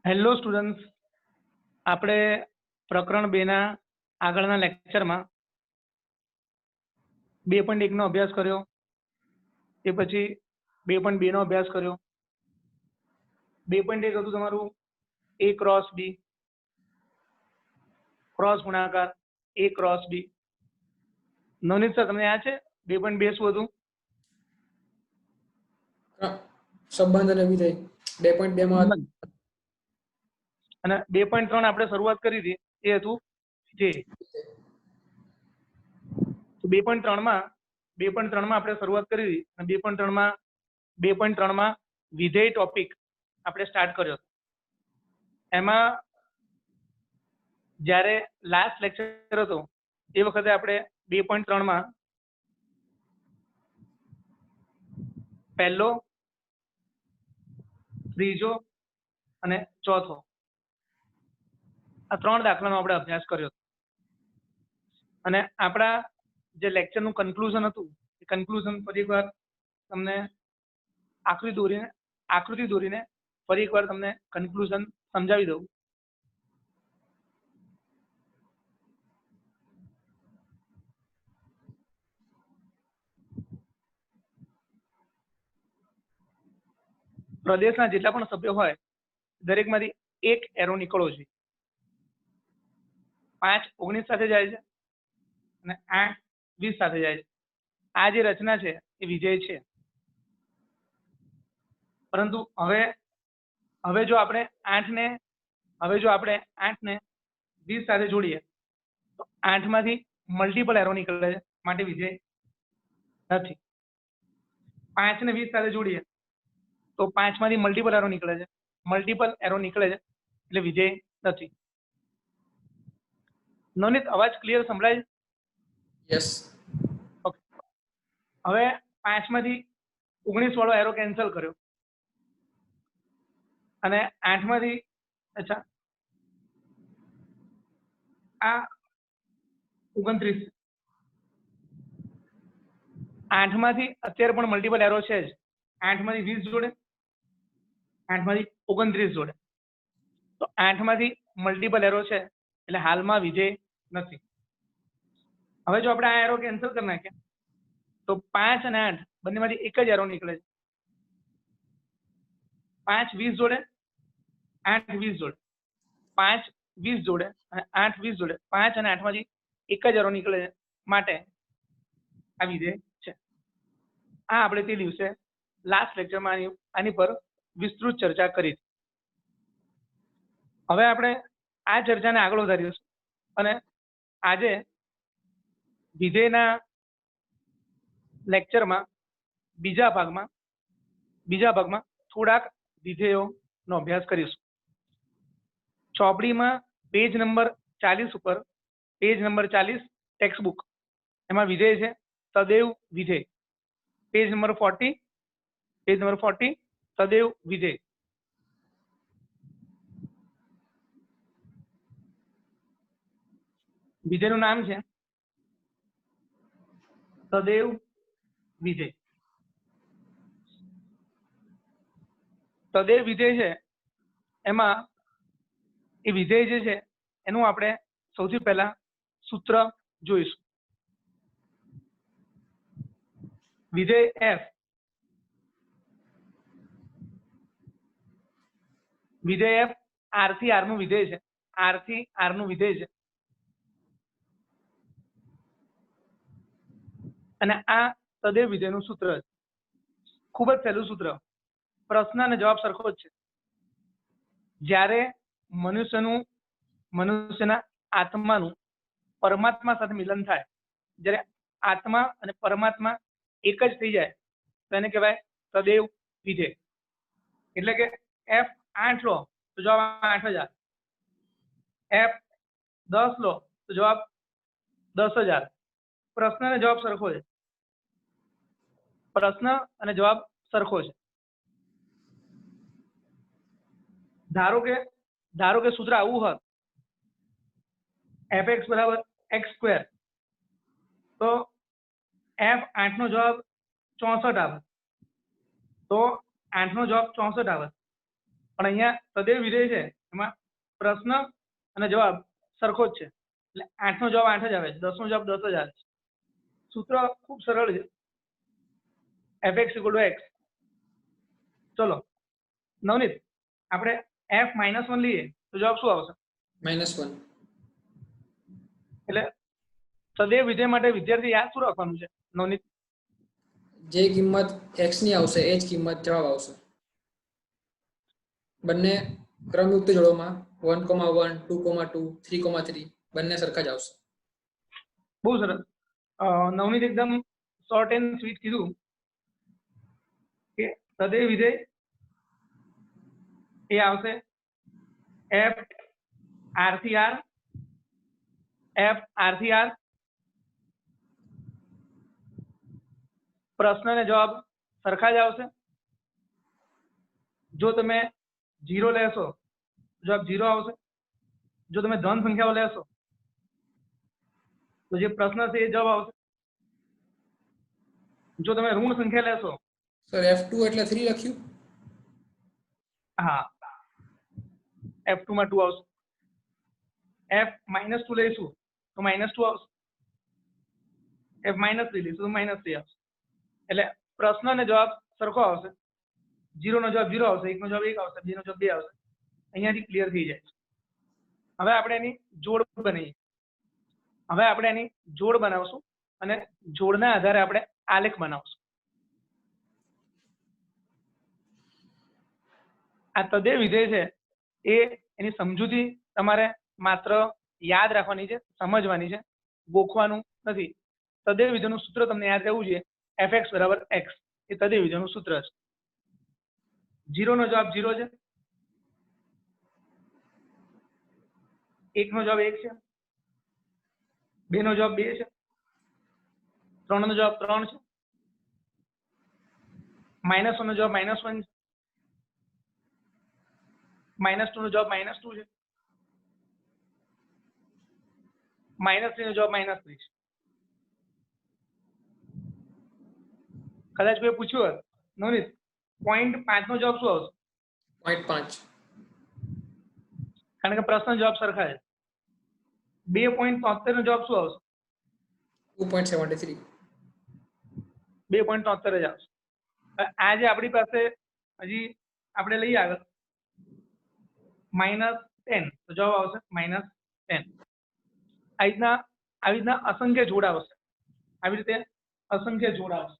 Hello students, આપણે પ્રકરણ 2 ના આગળના લેક્ચરમાં 2.1 નો અભ્યાસ કર્યો, તે પછી 2.2 નો અભ્યાસ કર્યો. 2.1 હતું તમારું A ક્રોસ B, ક્રોસ ગુણાકાર A cross B. Navneet sir, તમને યાદ છે 2.2 શું હતું? સંબંધ અને વિધેય 2.2 માં અને 2.3 આપણે શરૂઆત કરી હતી એ હતું વિધેય. તો 2.3 માં આપણે શરૂઆત કરી હતી અને 2.3 માં વિધેય ટોપિક આપણે સ્ટાર્ટ કર્યો. એમાં જ્યારે લાસ્ટ લેક્ચર હતો એ વખતે આપણે 2.3 માં પહેલો, ત્રીજો અને ચોથો આ 3 દાખલાનો આપણે અભ્યાસ કર્યો. અને આપણા જે લેક્ચરનું કન્ક્લુઝન હતું એ કન્ક્લુઝન ફરી એકવાર તમને આકૃતિ દોરીને ફરી એકવાર તમને કન્ક્લુઝન સમજાવી દઉં. પ્રદેશના જેટલા પણ સભ્યો હોય દરેકમાંથી એક એરો નીકળવો જોઈએ. 5 19 સાથે જાય છે અને 8 20 સાથે જાય છે. આ જે રચના છે એ વિધેય છે. પરંતુ હવે જો આપણે 8 ને 20 સાથે જોડીએ તો 8 માંથી મલ્ટિપલ એરો નીકળે છે, માટે વિધેય નથી. 5 ને 20 સાથે જોડીએ તો 5 માંથી મલ્ટિપલ એરો નીકળે છે, એટલે વિધેય નથી. નવનીત, અવાજ ક્લિયર સંભળાય છે? યસ. ઓકે. હવે 5 માંથી 19 વાળો એરો કેન્સલ કર્યો અને 8 માંથી આ 29. 8 માંથી અત્યારે પણ મલ્ટિપલ એરો છે જ. 8 માંથી 20 જોડે, 8 માંથી 29 જોડે, તો 8 માંથી મલ્ટિપલ એરો છે એટલે હાલમાં વિધેય નથી. હવે જો આપણે આ એરો કેન્સલ કરી નાખીએ તો 5 અને 8 બંનેમાંથી એક જ એરો નીકળે છે. 5 20 જોડે, 8 20 જોડે, 5 20 જોડે અને 8 20 જોડે, 5 અને 8 માંથી એક જ એરો નીકળે છે, માટે આ વિધેય છે. આ આપણે તે દિવસે લાસ્ટ લેક્ચરમાં આની પર વિસ્તૃત ચર્ચા કરી. હવે આપણે આ ચર્ચાને આગળ વધારીશું અને આજે વિધેયના લેક્ચરમાં બીજા ભાગમાં થોડાક વિધેયોનો અભ્યાસ કરીશું. ચોપડીમાં પેજ નંબર 40 ઉપર, પેજ નંબર 40 ટેક્સ્ટ બુક, એમાં વિધેય છે તદેવ વિધેય. પેજ નંબર 40 તદેવ વિધેય. વિધેયનું નામ છે તદેવ વિધેય. તદેવ વિધેય છે એમાં એ વિધેય જે છે એનું આપણે સૌથી પહેલા સૂત્ર જોઈશું. વિધેય f, વિધેય f r થી r નું વિધેય છે. r થી r નું વિધેય છે અને આ તદેવ વિધેયનું સૂત્ર છે. ખૂબ જ સહેલું સૂત્ર, પ્રશ્ન અને જવાબ સરખો જ છે. જ્યારે મનુષ્યના આત્માનું પરમાત્મા સાથે મિલન થાય, જ્યારે આત્મા અને પરમાત્મા એક જ થઈ જાય તો એને કહેવાય તદેવ વિધેય. એટલે કે f 8 લો તો જવાબ 8000, f 10 લો તો જવાબ 10000. પ્રશ્ન અને જવાબ સરખો છે. ધારો કે સૂત્ર આવું હોત, fx બરાબર x², તો f 8 નો જવાબ 64 આવે, તો 8 નો જવાબ 64 આવે. પણ અહીંયા તદેવ વિધેય છે એમાં પ્રશ્ન અને જવાબ સરખો જ છે, એટલે 8 નો જવાબ 8 જ આવે છે, 10 નો જવાબ 10 જ આવે છે. સૂત્ર ખૂબ સરળ છે, fx = x. ચલો નવનીત, આપણે f-1 લઈએ તો જવાબ શું આવશે? -1. એટલે તદેવ વિધેય માટે વિદ્યાર્થી યાદ શું રાખવાનું છે નવનીત? જે કિંમત x ની આવશે એ જ કિંમત જવાબ આવશે. બંને ક્રમયુક્ત જોડોમાં 1,1 2,2 3,3 બંને સરખા જ આવશે. બહુ સરસ. નવનીત એકદમ શોર્ટ એન્ડ સ્વીટ કીધું કે તદેવ વિધેય એ આવશે f r થી r, f r થી r. પ્રશ્ન અને જવાબ સરખા જ આવશે. જો તમે 0 લેશો જવાબ 0 આવશે. જો તમે ધન સંખ્યાઓ લેશો તો જે પ્રશ્ન છે એ જવાબ આવશે. જો તમે ઋણ સંખ્યા લેશો, સર f2 એટલે 3 લખ્યું? હા, f2 માં 2 આવશે. f-2 લઈશું તો -2 આવશે. f-3 લઈશું તો -3 આવશે. એટલે પ્રશ્ન અને જવાબ સરખો આવશે. 0 નો જવાબ 0 આવશે, 1 નો જવાબ 1 આવશે, 2 નો જવાબ 2 આવશે. અહીંયાથી ક્લિયર થઈ જાય છે. હવે આપણે એની જોડ બનાવીએ. હવે આપણે એની જોડ બનાવશું અને જોડના આધારે આપણે આલેખ બનાવશું. આ તદેવ વિધેય છે એ એની સમજૂતી તમારે માત્ર યાદ રાખવાની છે, સમજવાની છે, ગોખવાનું નથી. તદેવ વિધેયનું સૂત્ર તમને યાદ રહેવું જોઈએ, fx = x. એ તદેવ વિધેયનું સૂત્ર છે. 0 નો જવાબ 0 છે, 1 નો જવાબ 1 છે, 2 નો જવાબ 2 છે, 3 નો જવાબ 3 છે, -1 નો જવાબ -1 છે, -2 નો જવાબ -2 છે, -3 નો જવાબ -3 છે. કદાચ કોઈ પૂછ્યું હોત નવનીત 0.5 નો જવાબ શું આવશે? 0.5. કારણ કે પ્રશ્ન જવાબ સરખા છે. 2.73 નો જવાબ શું આવશે? 2.73. 2.73 જ આવશે. આ જે આપણી પાસે હજી આપણે લઈએ આગળ -10 તો જવાબ આવશે -10. આવી રીતના અસંખ્ય જોડ આવશે. આવી રીતે અસંખ્ય જોડ આવશે.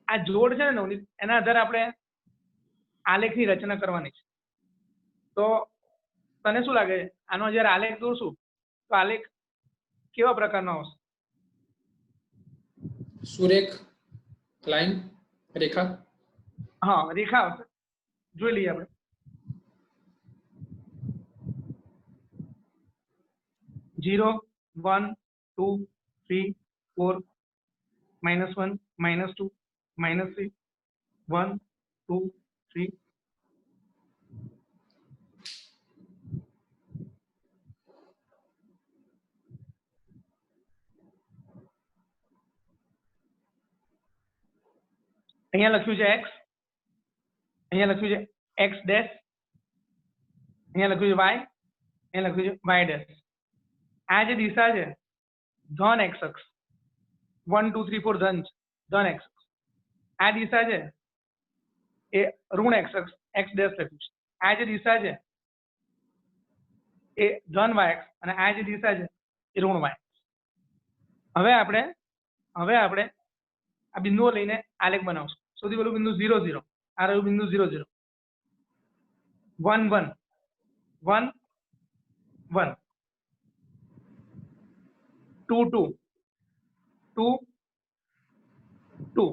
આ જોડ છે ને નવનીત, એના આધારે આપણે આલેખની રચના કરવાની છે. તો તને શું લાગે છે આનો જ્યારે આલેખ દોરશું તો આલેખ કેવા પ્રકારનો આવશે? સુરેખ લાઈન રેખા. હા, રેખા આવશે. જોઈ લઈએ આપણે. 0 1 2 3 4 -1 -2 -3 1 2 3. અહીંયા લખ્યું છે x, અહીંયા લખ્યું છે x ડેશ, અહીંયા લખ્યું છે y, અહીંયા લખ્યું છે y ડેશ. આ જે દિશા છે ધન x અક્ષ, 1 2 3 4 ધન છે, ધન x અક્ષ. આ દિશા છે એ ઋણ x અક્ષ, x ડેશ લખ્યું છે. આ જે દિશા છે એ ધન y અક્ષ અને આ જે દિશા છે એ ઋણ y અક્ષ. હવે આપણે આ બિંદુઓ લઈને આલેખ બનાવશું. સૌથી પહેલું બિંદુ 0 0, આ રહ્યું બિંદુ 0 0, 1 1 1 1, 2 2 2 2,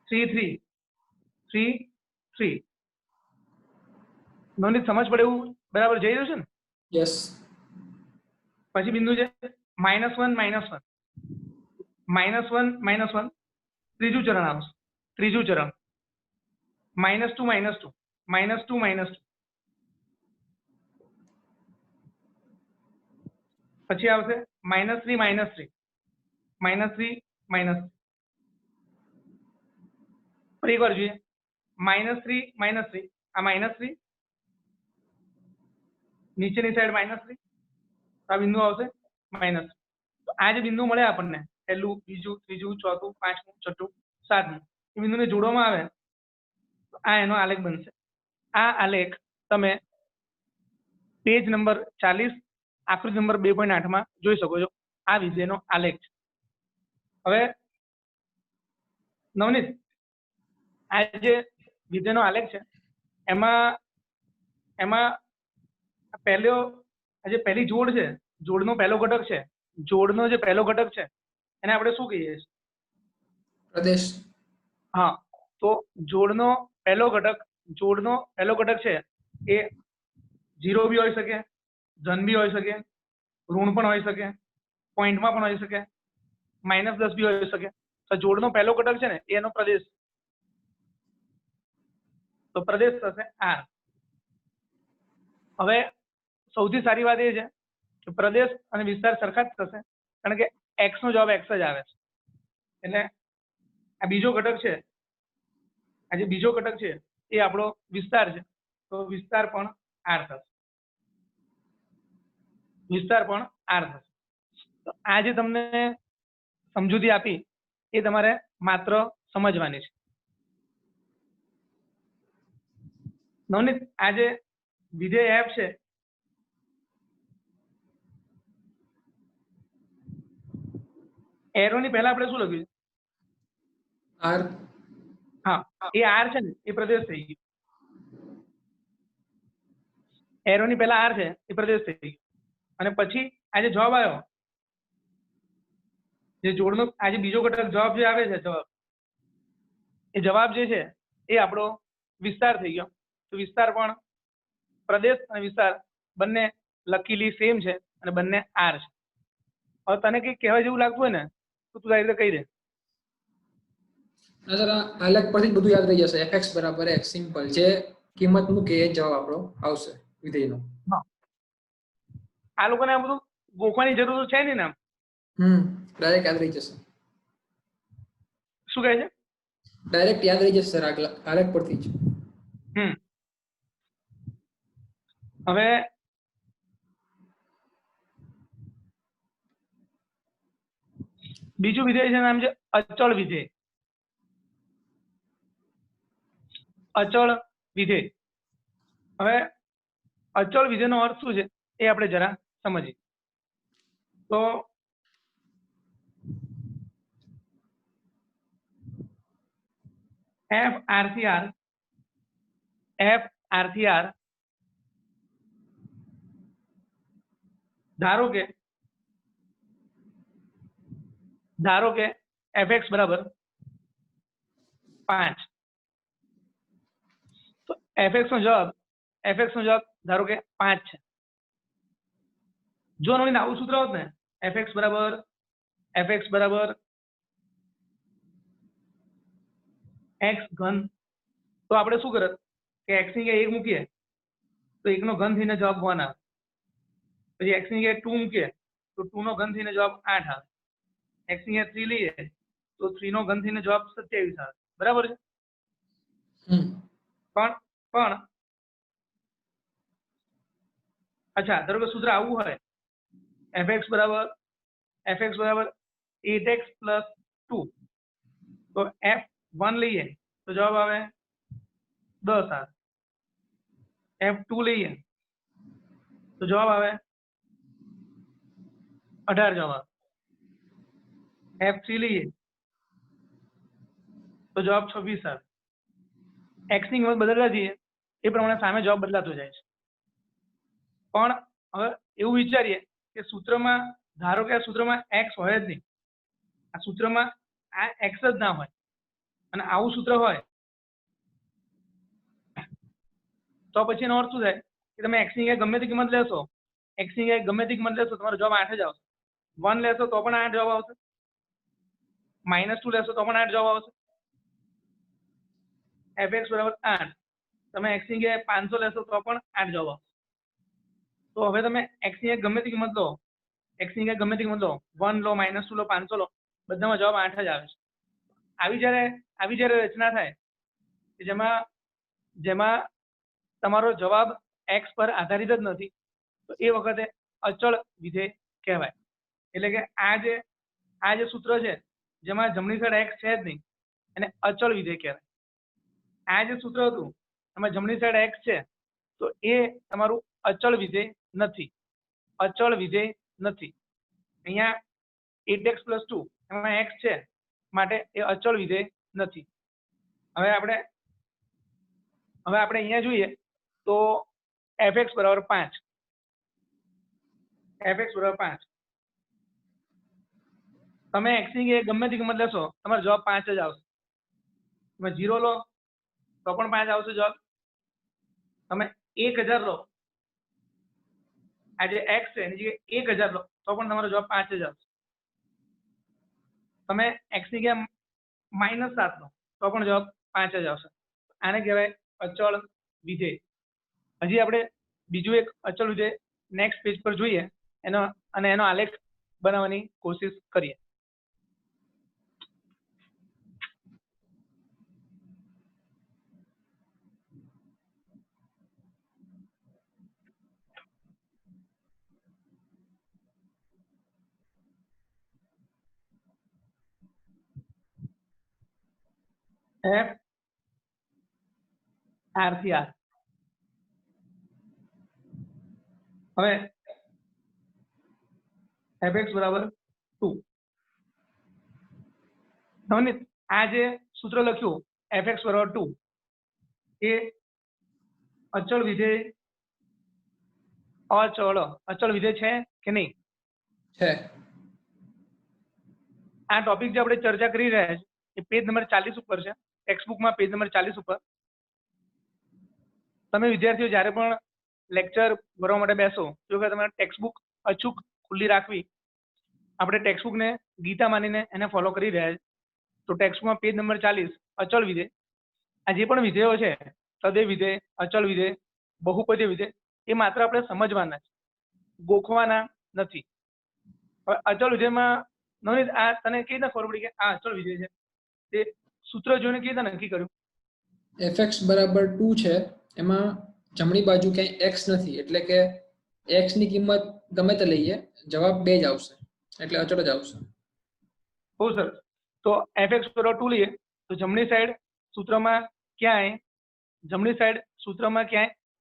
3 3 3 3. નોંધ સમજ પડે એવું બરાબર જઈ રહ્યું છે ને? યસ. પછી બિંદુ છે -1 -1, -1 -1, ત્રીજું ચરણ આવશે. ત્રીજું ચરણ -2 -2, -2 -2. પછી આવશે -3 -3, -3 -3. ફરી એક વાર જોઈએ -3 આ -3 નીચેની સાઈડ -3 આ બિંદુ આવશે -. તો આ જે બિંદુ મળે આપણને પહેલું, બીજું, ત્રીજું, ચોથું, પાંચમું, છઠ્ઠું, સાતમું, એ બિંદુને જોડવામાં આવે તો આ એનો આલેખ બનશે. આ આલેખ તમે પેજ નંબર 40 આકૃતિ નંબર 2.8 માં જોઈ શકો છો. આ વિધેયનો આલેખ છે. હવે નવનીત, આ જે વિધેયનો આલેખ છે એમાં પહેલી જોડ છે, જોડનો પહેલો ઘટક છે, જોડનો જે પહેલો ઘટક છે એને આપણે શું કહીએ છીએ? પ્રદેશ. હા, તો જોડનો પહેલો ઘટક છે એ 0 બી હોઈ શકે, ધન બી હોઈ શકે, ઋણ પણ હોઈ શકે, પોઈન્ટમાં પણ હોઈ શકે, -10 બી હોઈ શકે. તો જોડનો પહેલો ઘટક છે ને એનો પ્રદેશ, તો પ્રદેશ થશે R. હવે સૌથી સારી વાત એ છે કે પ્રદેશ અને વિસ્તાર સરખા જ થશે, કારણ કે x નો જવાબ x જ આવે છે. એટલે આ બીજો ઘટક છે, આ જે બીજો ઘટક છે એ આપણો વિસ્તાર છે, તો વિસ્તાર પણ R થશે. તો આ જે તમને સમજૂતી આપી એ તમારે માત્ર સમજવાની છે. નવનીત, આ જે વિધેય f છે એરોની પહેલા આપણે શું લખ્યું? R. હા, એ R છે ને એ પ્રદેશ થઈ ગયો. એરોની પહેલા R છે એ પ્રદેશ થઈ ગયો. અને પછી આ જે જવાબ આવ્યો, જે જોડનો આ જે બીજો ઘટક જવાબ જે આવે છે, એ જવાબ જે છે એ આપણો વિસ્તાર થઈ ગયો. તો વિસ્તાર પણ પ્રદેશ અને વિસ્તાર બંને લકીલી સેમ છે અને બંને R છે. હવે તને કંઈક કહેવાય જેવું લાગતું હોય ને તો તું આ રીતે કહી દે. સર, આ આલેખ પરથી જ બધું યાદ રહી જશે. fx બરાબર x, સિમ્પલ. જે કિંમત મૂકે એ જવાબ આપણો આવશે વિધેયનો. આ લોકોને આ બધું ગોખવાની જરૂર છે નહીં ને? ડાયરેક્ટ યાદ રહી જશે. શું કહે છે? ડાયરેક્ટ યાદ રહી જશે સર, આલેખ પરથી જ. હવે બીજું વિધેય છે, નામ છે અચળ વિધેય. અચળ વિધેય. હવે અચળ વિધેયનો અર્થ શું છે એ આપણે જરા સમજીએ. તો f R થી R ધારો કે fx બરાબર 5. તો fx નો જવાબ ધારો કે 5 છે. જો આવું સૂત્ર હોત ને, fx બરાબર x ઘન, તો આપણે શું કરત કે x ની જગ્યાએ 1 મૂકીએ તો 1 નો ઘન થઈને જવાબ 1 આવે. પછી x ની જગ્યાએ 2 મૂકીએ તો 2 નો ઘન થઈને જવાબ 8 આવે. x ની જગ્યાએ 3 લઈએ તો 3 નો ઘન થઈને જવાબ 27 આવે. બરાબર છે? પણ અચ્છા, ધારો કે સૂત્ર આવું હોય, fx બરાબર 8x પ્લસ 2, તો f1 લઈએ તો જવાબ આવે 10 આવે. f2 લઈએ તો જવાબ આવે 18 જવાબ આવે. f3 લઈએ તો જવાબ 26 આવે. x ની કિંમત બદલવા જઈએ એ પ્રમાણે સામે જવાબ બદલાતો જાય છે. પણ હવે એવું વિચારીએ કે સૂત્રમાં, ધારો કે આ સૂત્રમાં x હોય જ નહીં, આ સૂત્રમાં આ x જ ના હોય અને આવું સૂત્ર હોય, તો પછી એનો અર્થ શું થાય કે તમે x ની ગમે તે કિંમત લેશો, તમારો જવાબ 8 જ આવશે. 1 લેશો તો પણ 8 જવાબ આવશે, -2 લેશો તો પણ 8 જવાબ આવશે. fx બરાબર 8, તમે x ની જગ્યાએ 500 લેશો તો પણ 8 જવાબ આવશે. તો હવે તમે x ની ગમે તે કિંમત લો, 1 લો, -2 લો, 500 લો, બધામાં જવાબ 8 જ આવે છે. આવી જ્યારે રચના થાય કે જેમાં તમારો જવાબ x પર આધારિત જ નથી, તો એ વખતે અચળ વિધેય કહેવાય. એટલે કે આ જે સૂત્ર છે જેમાં જમણી સાઈડ x છે જ નહીં, એને અચળ વિધેય કહેવાય. આ જે સૂત્ર હતું એમાં જમણી સાઈડ x છે, તો એ તમારું અચળ વિધેય નથી. અચળ વિધેય નથી. અહીંયા 8x + 2 એમાં x છે માટે એ અચળ વિધેય નથી. હવે આપણે અહીંયા જોઈએ તો fx = 5. fx = 5. તમે x ની ગમે તે કિંમત લેશો તમારો જવાબ 5 જ આવશે. તમે 0 લો તો પણ 5 આવશે જવાબ. તમે 1000 લો, આ જે x છે એની જગ્યાએ 1000 લો તો પણ તમારો જવાબ 5 જ આવશે. તમે x ની જગ્યાએ -7 લો તો પણ જવાબ 5 જ આવશે. આને કહેવાય અચળ વિધેય. હજી આપણે બીજું એક અચળ વિધેય નેક્સ્ટ પેજ પર જોઈએ એનો આલેખ બનાવવાની કોશિશ કરીએ. f R થી R. હવે fx = 2. નવનીત, આ જે સૂત્ર લખ્યું fx = 2 એ અચળ વિધેય અચળ વિધેય છે કે નહીં? છે. આ ટોપિક જે આપણે ચર્ચા કરી રહ્યા છીએ એ પેજ નંબર 40 ઉપર છે. ટેક્સ્ટ બુકમાં પેજ નંબર 40 ઉપર. તમે વિદ્યાર્થીઓ જ્યારે પણ લેક્ચર ભરવા માટે બેસો તો કે તમારે ટેક્સ્ટ બુક અચૂક ખુલ્લી રાખવી. આપણે ટેક્સ્ટ બુકને ગીતા માનીને એને ફોલો કરી રહ્યા છીએ. તો ટેક્સ્ટ બુકમાં પેજ નંબર 40 અચળ વિધેય, આ જે પણ વિધેયો છે સદૈવ વિધેય, અચળ વિધેય, બહુપદી વિધેય, એ માત્ર આપણે સમજવાના છે, ગોખવાના નથી. હવે અચળ વિધેયમાં નવનીત, આ તને કેવી રીતે ખબર પડી કે આ અચળ વિધેય છે? તે સૂત્ર જોઈને કેવી રીતે નક્કી કર્યું? fx = 2 છે, એમાં જમણી બાજુ ક્યાંય x નથી, એટલે કે x ની કિંમત ગમે તે લઈએ જવાબ 2 જ આવશે, એટલે અચળ જ આવશે. બહુ સરસ. તો fx = 2 લઈએ તો જમણી સાઈડ સૂત્રમાં ક્યાંય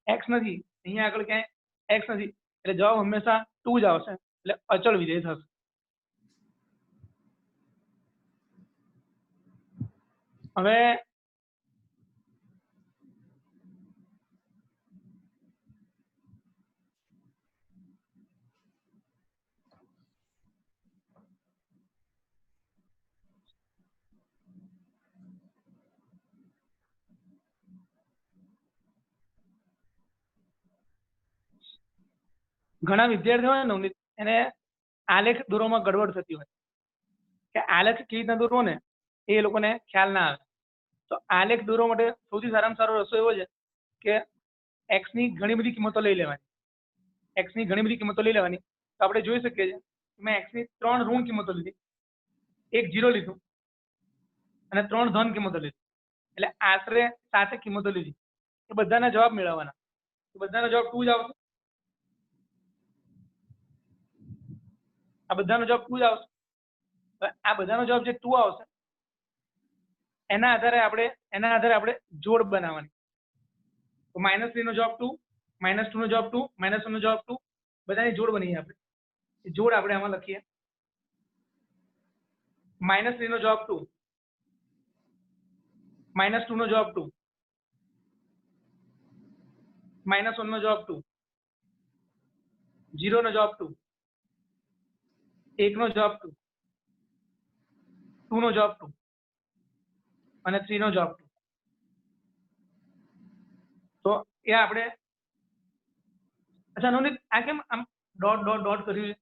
x નથી, અહીંયા આગળ ક્યાંય x નથી, એટલે જવાબ હંમેશા 2 જ આવશે, એટલે અચળ વિધેય થશે. હવે ઘણા વિદ્યાર્થીઓ હોય ને એને આલેખ દોરવામાં ગડબડ થતી હોય કે આલેખ કેવી રીતના દોરવો ને એ લોકોને ખ્યાલ ના આવે. તો આલેખ દોરવા માટે સૌથી સારામાં સારો રસ્તો એવો છે કે x ની ઘણી બધી કિંમતો લઈ લેવાની. તો આપણે જોઈ શકીએ છીએ મેં x ની 3 ઋણ કિંમતો લીધી, 1 0 લીધું અને 3 ધન કિંમતો લીધી, એટલે આશરે 7 કિંમતો લીધી. એ બધાના જવાબ મેળવવાના. તો બધાનો જવાબ 2 જ આવશે. આ બધાનો જવાબ 2 જ આવશે. આ બધાનો જવાબ જે 2 આવશે એના આધારે આપણે જોડ બનાવવાની. તો -3 નો જવાબ 2, -2 નો જવાબ 2, -1 નો જવાબ 2, બધાની જોડ બની આપણે. એ જોડ આપણે આમાં લખીએ. -3 નો જવાબ 2, -2 નો જવાબ 2, -1 નો જવાબ 2, 0 નો જવાબ 2, 1 નો જવાબ 2, 2 નો જવાબ 2 અને 3 નો જવાબ 2. તો એ આપણે અચ્છા નવનીત, આ કેમ આમ ડોટ કર્યું છે?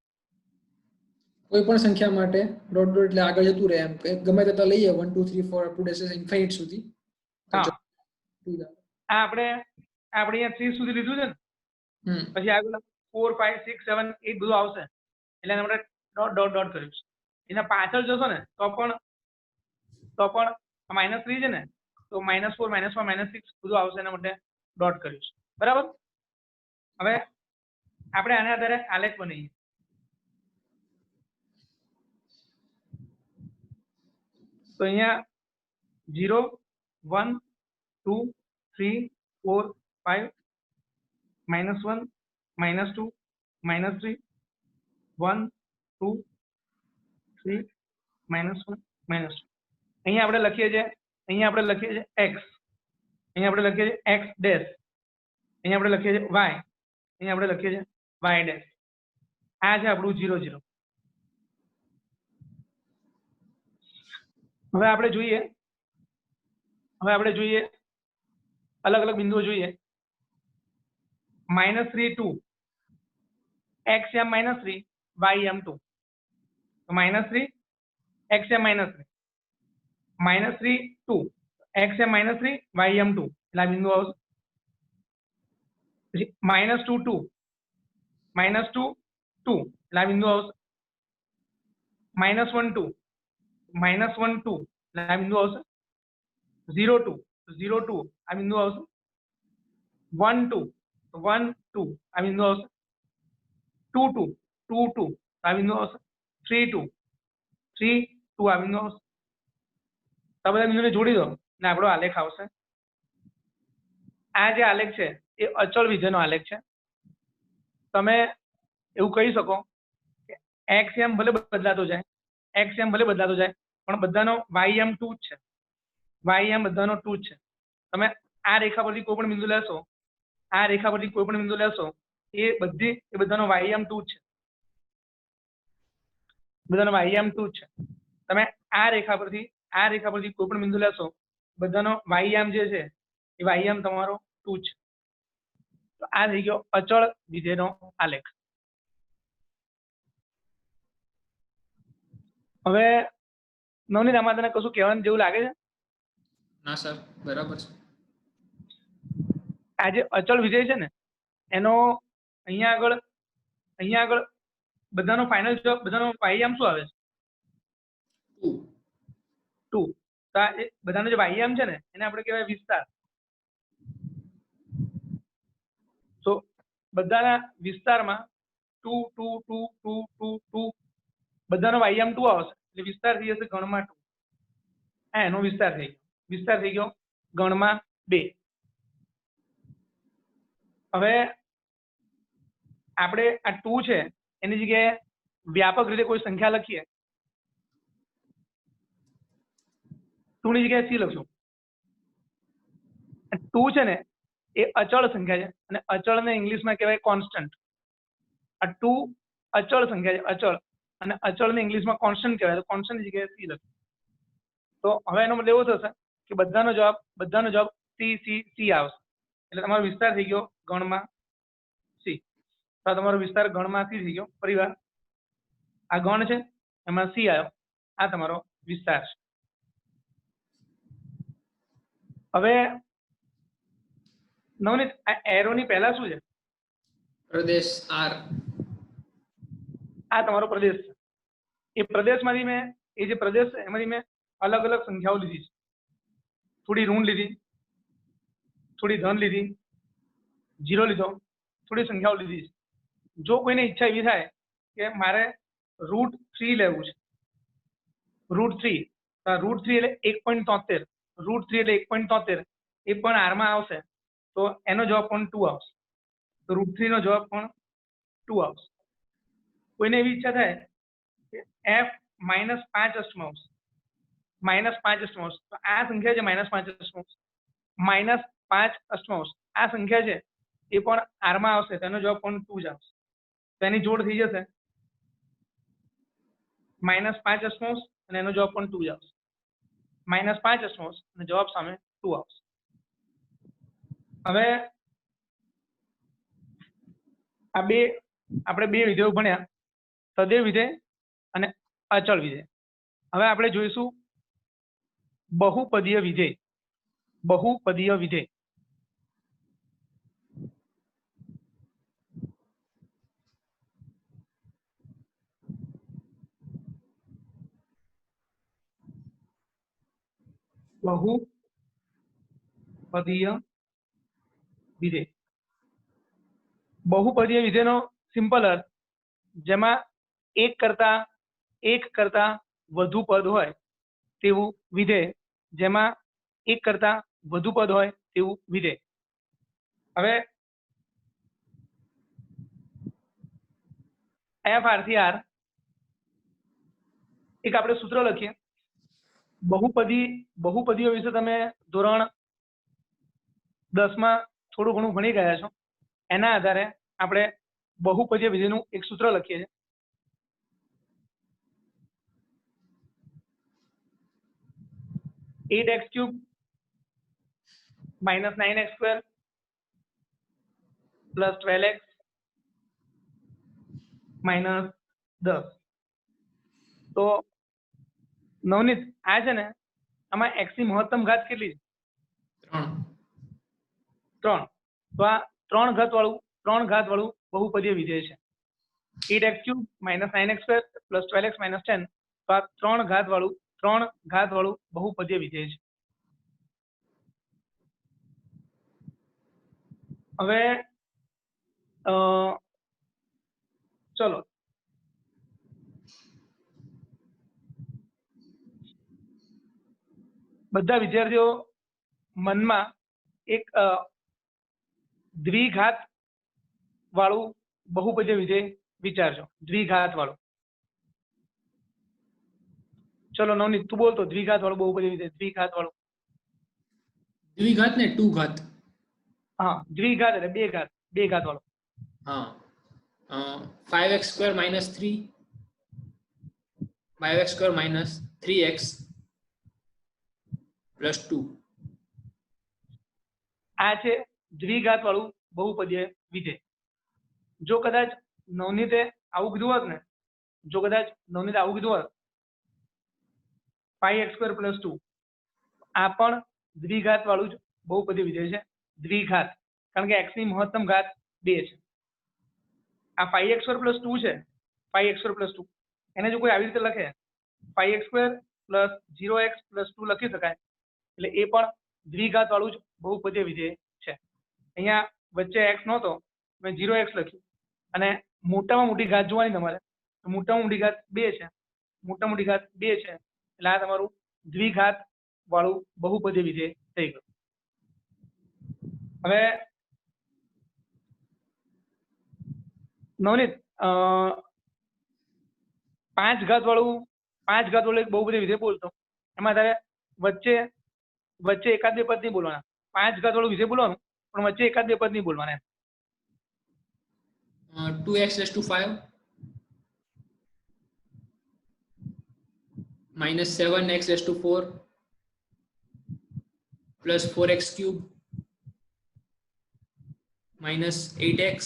કોઈ પણ સંખ્યા માટે ડોટ એટલે આગળ જતું રહે, એમ ગમે તે લઈએ 1 2 3 4 અપ ટુ ઇન્ફાઇનાઇટ સુધી. હા, આ આપણે અહીંયા 3 સુધી લીધું છે ને, પછી આગળ 4 5 6 7 8 બધું આવશે, એટલે આપણે ડોટ કર્યું છે. એના પાછળ જશો ને તો પણ -3 છે ને, તો -4 -1 -6 બધું આવશે, એના માટે ડોટ કર્યું છે, બરાબર. હવે આપણે આના આધારે આલેખ બનાવીએ. તો અહીંયા 0 1 2 3 4 5 -1 -2 -3 1 2 3 -1 -2. અહીંયા આપણે લખીએ છીએ x, અહીંયા આપણે લખીએ છીએ x ડેશ, અહીંયા આપણે લખીએ છીએ y, અહીંયા આપણે લખીએ છીએ y ડેશ. આ છે આપણું 0 0. હવે આપણે જોઈએ અલગ અલગ બિંદુઓ જોઈએ. -3 2 x m -3 y m 2. તો -3 x m -3 -3 2 x m -3 y m 2 એટલે આ બિંદુ આવશે. પછી -2 2 -2 2 એટલે આ બિંદુ આવશે. -1 2 -1 2 એટલે આ બિંદુ આવશે. 0 2 0 2 આ બિંદુ આવશે. 1 2 1 2 આ બિંદુ આવશે. 2 2 2 2 આ બિંદુ આવશે. 3 2 3 2 આ બિંદુ આવશે. તો આ બધા બિંદુને જોડી દો ને આપણો આલેખ આવશે. આ જે આલેખ છે એ અચળ વિધેયનો આલેખ છે. તમે એવું કહી શકો કે xm ભલે બદલાતો જાય, પણ બધાનો ym 2 જ છે. ym બધાનો 2 જ છે. તમે આ રેખા પરથી કોઈ પણ બિંદુ લેશો, એ બધાનો ym 2 જ છે. તમે આ રેખા પરથી કોઈ પણ બિંદુ લેશો, બધાનો ym જે છે એ ym તમારો 2 છે. તો આ થઈ ગયો અચળ વિધેયનો આલેખ. હવે નવનીત, આમાં તને કશું કહેવાનું જેવું લાગે છે? ના સર, બરાબર છે. આ જે અચળ વિધેય છે ને એનો અહીંયા આગળ બધાનો ફાઇનલ જવાબ, બધાનો ym શું આવે છે? 2. તો આ બધાનો જે ym છે ને એને આપણે કહેવાય વિસ્તાર. તો બધાના વિસ્તારમાં 2 2 2 2 2 2 બધાનો ym 2 આવશે એટલે વિસ્તાર થઈ જશે ગણમાં 2. આ એનો વિસ્તાર થઈ ગયો ગણમાં 2. હવે આપણે આ 2 છે એની જગ્યાએ વ્યાપક રીતે કોઈ સંખ્યા લખીએ. 2 ની જગ્યાએ c લખશું. 2 છે ને એ અચળ સંખ્યા છે અને અચળને ઇંગ્લિશમાં કહેવાય કોન્સ્ટન્ટ. આ 2 અચળ સંખ્યા છે, અચળ, અને અચળને ઇંગ્લિશમાં કોન્સ્ટન્ટ કહેવાય. તો કોન્સ્ટન્ટની જગ્યાએ c લખશું. તો હવે એનો મતલબ એવો થશે કે બધાનો જવાબ c c c આવશે. એટલે તમારો વિસ્તાર થઈ ગયો ગણમાં c. તો તમારો વિસ્તાર ગણમાં c થઈ ગયો. ફરીવાર આ ગણ છે એમાં c આવ્યો, આ તમારો વિસ્તાર છે. હવે નવનીત, આ એરોની પહેલા શું છે? પ્રદેશ R. આ તમારો પ્રદેશ છે. એ પ્રદેશમાંથી મેં અલગ અલગ સંખ્યાઓ લીધી છે. થોડી ઋણ લીધી, થોડી ધન લીધી, 0 લીધો, થોડી સંખ્યાઓ લીધી છે. જો કોઈને ઈચ્છા એવી થાય કે મારે √3 લેવું છે, √3 એટલે 1.73, એ પણ r માં આવશે તો એનો જવાબ પણ 2 આવશે. તો √3 નો જવાબ પણ 2 આવશે. કોઈને એવી ઈચ્છા થાય કે f -5 અષ્ટમાંશ, તો આ સંખ્યા છે -5 અષ્ટમાંશ, આ સંખ્યા છે એ પણ r માં આવશે, તેનો જવાબ પણ 2 જ આવશે. તો એની જોડ થઈ જશે -5 અષ્ટમાંશ અને એનો જવાબ પણ 2 જ આવશે. -5 અષ્ટમાંશ અને જવાબ સામે 2 આવશે. હવે આપણે બે વિધેયો ભણ્યા, સદિશ વિધેય અને અચળ વિધેય. હવે આપણે જોઈશું બહુપદીય વિધેય. બહુપદીય વિધેય બહુપદીય વિધેય. બહુપદીય વિધેયનો સિમ્પલ અર્થ જેમાં એક કરતા વધુ પદ હોય તેવું વિધેય, જેમાં એક કરતા વધુ પદ હોય તેવું વિધેય. હવે એફ આરથી આર એક આપણે સૂત્ર લખીએ. બહુપદીઓ વિશે તમે ધોરણ 10 માં થોડું ઘણું ભણી ગયા છો. એના આધારે આપણે બહુપદીય વિધેયનું એક સૂત્ર લખીએ છીએ. 8x³ - 9x² + 12x - 10. તો નવનીત આ છે ને, આમાં x ની મહત્તમ ઘાત કેટલી છે? 3. તો આ 3 ઘાત વાળું બહુપદીય વિધેય છે. 8x³ - 9x² + 12x - 10. તો આ 3 ઘાત વાળું બહુપદીય વિધેય છે. હવે ચલો બધા વિદ્યાર્થીઓ મનમાં એક દ્વિઘાત વાળું બહુપદીય વિધેય વિચારજો. દ્વિઘાત વાળું. ચલો નવનીત તું બોલતો દ્વિઘાત વાળું બહુપદીય વિધેય. દ્વિઘાત વાળું. દ્વિઘાત ને ટુ ઘાત. હા, દ્વિઘાત એટલે બે ઘાત વાળું. હા, 5x² - 3 5x² - 3x + 2. આ છે દ્વિઘાત વાળું બહુપદીય વિધેય. જો કદાચ નવનીતે આવું કીધું હોત ને, 5x² + 2, આ પણ દ્વિઘાત વાળું જ બહુપદીય વિધેય છે. દ્વિઘાત, કારણ કે x ની મહત્તમ ઘાત 2 છે. આ 5x² + 2 છે. 5x² + 2 એને જો કોઈ આવી રીતે લખે 5x² + 0x + 2 લખી શકાય. એટલે એ પણ દ્વિઘાત વાળું જ બહુપદીય વિધેય છે. અહીંયા વચ્ચે x નહોતો, મેં 0x લખ્યું. અને મોટામાં મોટી ઘાત જોવાની તમારે, તો મોટામાં મોટી ઘાત 2 છે. મોટામાં મોટી ઘાત 2 છે એટલે આ તમારું દ્વિઘાત વાળું બહુપદીય વિધેય થઈ ગયું. હવે નવનીત 5 ઘાત વાળું એક બહુપદીય વિધેય બોલતો. એમાં તારે વચ્ચે એકાદ બે પદ નહીં બોલવાના. 5 ઘાત વાળું વિધેય બોલવાનું, પણ વચ્ચે એકાદ બે પદ નહીં બોલવાના. 2x = 5 - 7x = 4 + 4x³ - 8x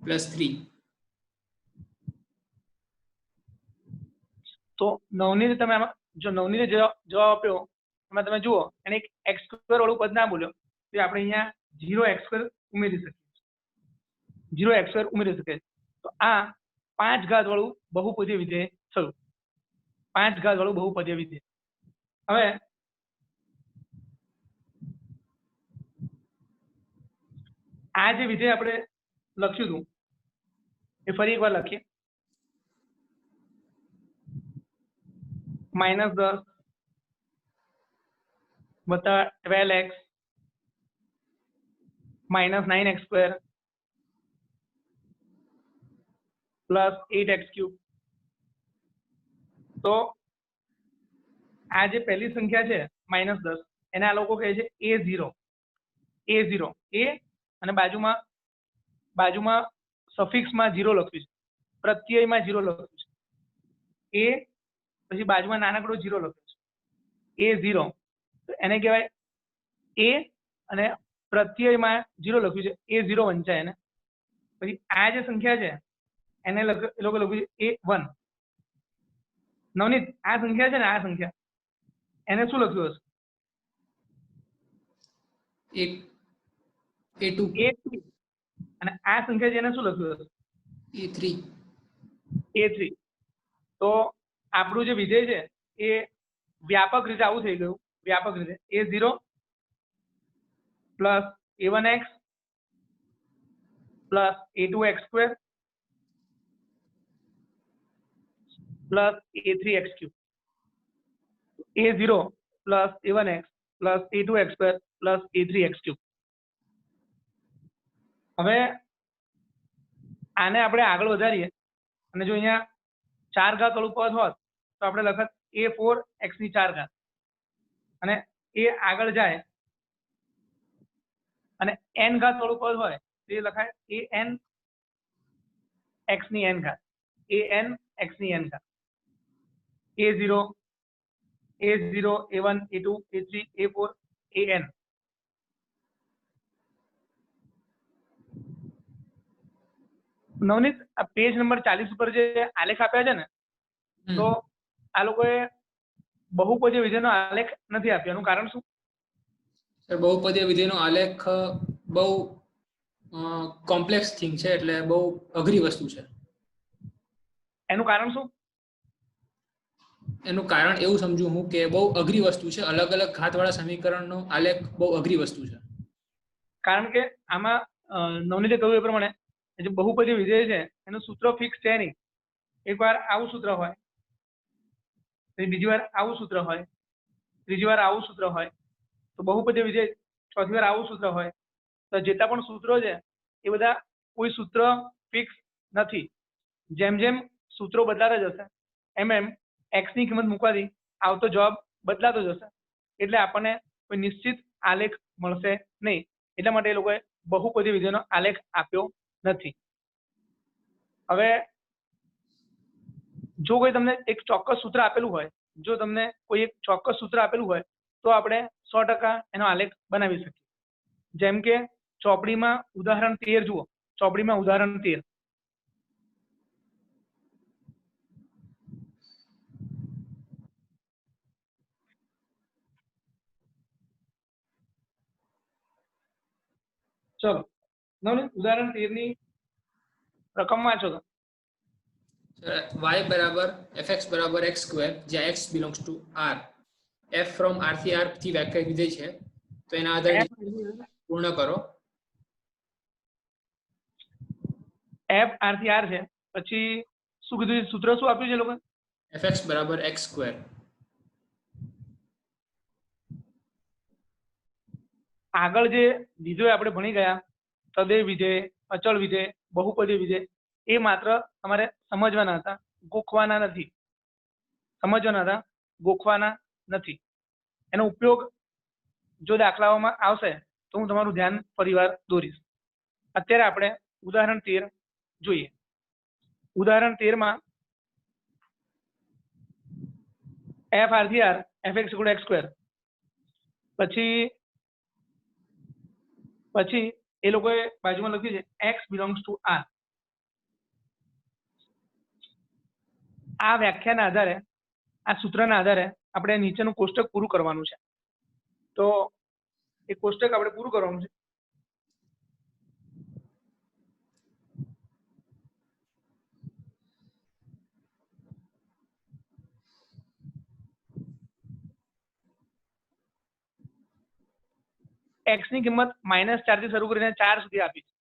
+ 3. તો નવનીત તમે આમાં જો નવનીતે જવાબ આપ્યો એમાં તમે જુઓ, એને એક x² વાળું પદ ના બોલ્યો તો આપણે અહીંયા 0x² ઉમેરી શકીએ. 0x² ઉમેરી શકીએ. તો આ 5 ઘાત વાળું બહુપદીય વિધેય થયું. 5 ઘાત વાળું બહુપદીય વિધેય. હવે આ જે વિધેય આપણે લખ્યું હતું એ ફરી એકવાર લખીએ. -10 + 12x - 9x² + 8x³. તો આ જે પહેલી સંખ્યા છે -10, એને આ લોકો કહે છે a0. a અને બાજુમાં સફિક્સમાં 0 લખ્યું છે, પ્રત્યયમાં 0 લખ્યું છે. a પછી બાજુમાં નાનકડો 0 લખ્યો છે, a0. તો એને કહેવાય a અને પ્રત્યયમાં 0 લખ્યું છે, a0 વંચાય એને. પછી આ જે સંખ્યા છે એને એ લોકો લખ્યું છે a1. નવનીત આ સંખ્યા છે ને, આ સંખ્યા એને શું લખ્યું હશે? a2. અને આ સંખ્યા છે એને શું લખ્યું હશે? a3. તો આપણું જે વિધેય છે એ વ્યાપક રીતે આવું થઈ ગયું. વ્યાપક રીતે a0 plus a1x plus a2x square plus a3x cube, a0 plus a1x plus a2x square plus a3x cube. હવે આને આપણે આગળ વધારીએ અને જો અહીંયા 4 ઘાત વાળું પદ હોત તો આપણે લખત a4x ની 4 ઘાત અને એ આગળ જાય અને n ઘાત વાળું પદ હોય તો એ લખાય an x ની n ઘાત, an x ની n ઘાત, a0 a1 a2 a3 a4 an. Navneet, આ પેજ નંબર 40 ઉપર જે આલેખ આપ્યા છે ને, તો આ લોકોએ બહુપદીય વિધેયનો આલેખ નથી આપ્યો. એનું કારણ શું? બહુપદીય વિધેયનો આલેખ બહુ કોમ્પ્લેક્સ થિંગ છે, એટલે બહુ અઘરી વસ્તુ છે. એનું કારણ શું? એનું કારણ એવું સમજુ હું કે બહુ અઘરી વસ્તુ છે. અલગ અલગ ઘાતવાળા સમીકરણનો આલેખ બહુ અઘરી વસ્તુ છે. કારણ કે આમાં નવનીતે કહ્યું એ પ્રમાણે જે બહુપદીય વિધેય છે એનું સૂત્ર ફિક્સ છે નહીં. એકવાર આવું સૂત્ર હોય, બીજી વાર આવું સૂત્ર હોય, ત્રીજી વાર આવું સૂત્ર હોય, તો બહુપદીય વિધેય ચોથી વાર આવું સૂત્ર હોય, તો જેટલા પણ સૂત્રો છે એ બધા કોઈ સૂત્ર ફિક્સ નથી. જેમ જેમ સૂત્રો બદલાતા જશે એમ એમ x ની કિંમત મૂકવાથી આવતો જવાબ બદલાતો જશે, એટલે આપણને કોઈ નિશ્ચિત આલેખ મળશે નહીં. એટલા માટે એ લોકોએ બહુપદીય વિધેયનો આલેખ આપ્યો નથી. હવે જો કોઈ તમને એક ચોક્કસ સૂત્ર આપેલું હોય, જો તમને કોઈ એક ચોક્કસ સૂત્ર આપેલું હોય તો આપણે 100% એનો આલેખ બનાવી શકીએ. જેમ કે ચોપડીમાં ઉદાહરણ 13 જુઓ. ચોપડીમાં ઉદાહરણ 13. ચલો નવનીત, ઉદાહરણ 13 ની રકમ વાંચો તો. y બરાબર fx બરાબર x સ્ક્વેર, જ્યાં x belongs to r. f from r થી r થી વ્યાખ્યાયિત વિધેય છે, તો એના આધારે પૂર્ણ કરો. f r થી r છે, પછી શું કીધું? સૂત્ર શું આપ્યું છે લોકો? fx બરાબર x સ્ક્વેર. આગળ જે વિધેય આપણે ભણી ગયા, સદૈવ વિધેય, અચળ વિધેય, બહુપદીય વિધેય, એ માત્ર તમારે સમજવાના હતા, ગોખવાના નથી. સમજવાના હતા, ગોખવાના નથી. એનો ઉપયોગ જો દાખલાઓમાં આવશે તો હું તમારું ધ્યાન ફરીવાર દોરીશ. અત્યારે આપણે ઉદાહરણ 13 જોઈએ. ઉદાહરણ 13 માં f r થી r fx = x સ્ક્વેર. પછી એ લોકોએ બાજુમાં લખ્યું છે x બિલોંગ્સ ટુ r. આ વ્યાખ્યાના આધારે, આ સૂત્રના આધારે આપણે નીચેનું કોષ્ટક પૂરું કરવાનું છે. તો એ કોષ્ટક આપણે પૂરું કરવાનું છે. x ની કિંમત -4 થી શરૂ કરીને 4 સુધી આપી છે.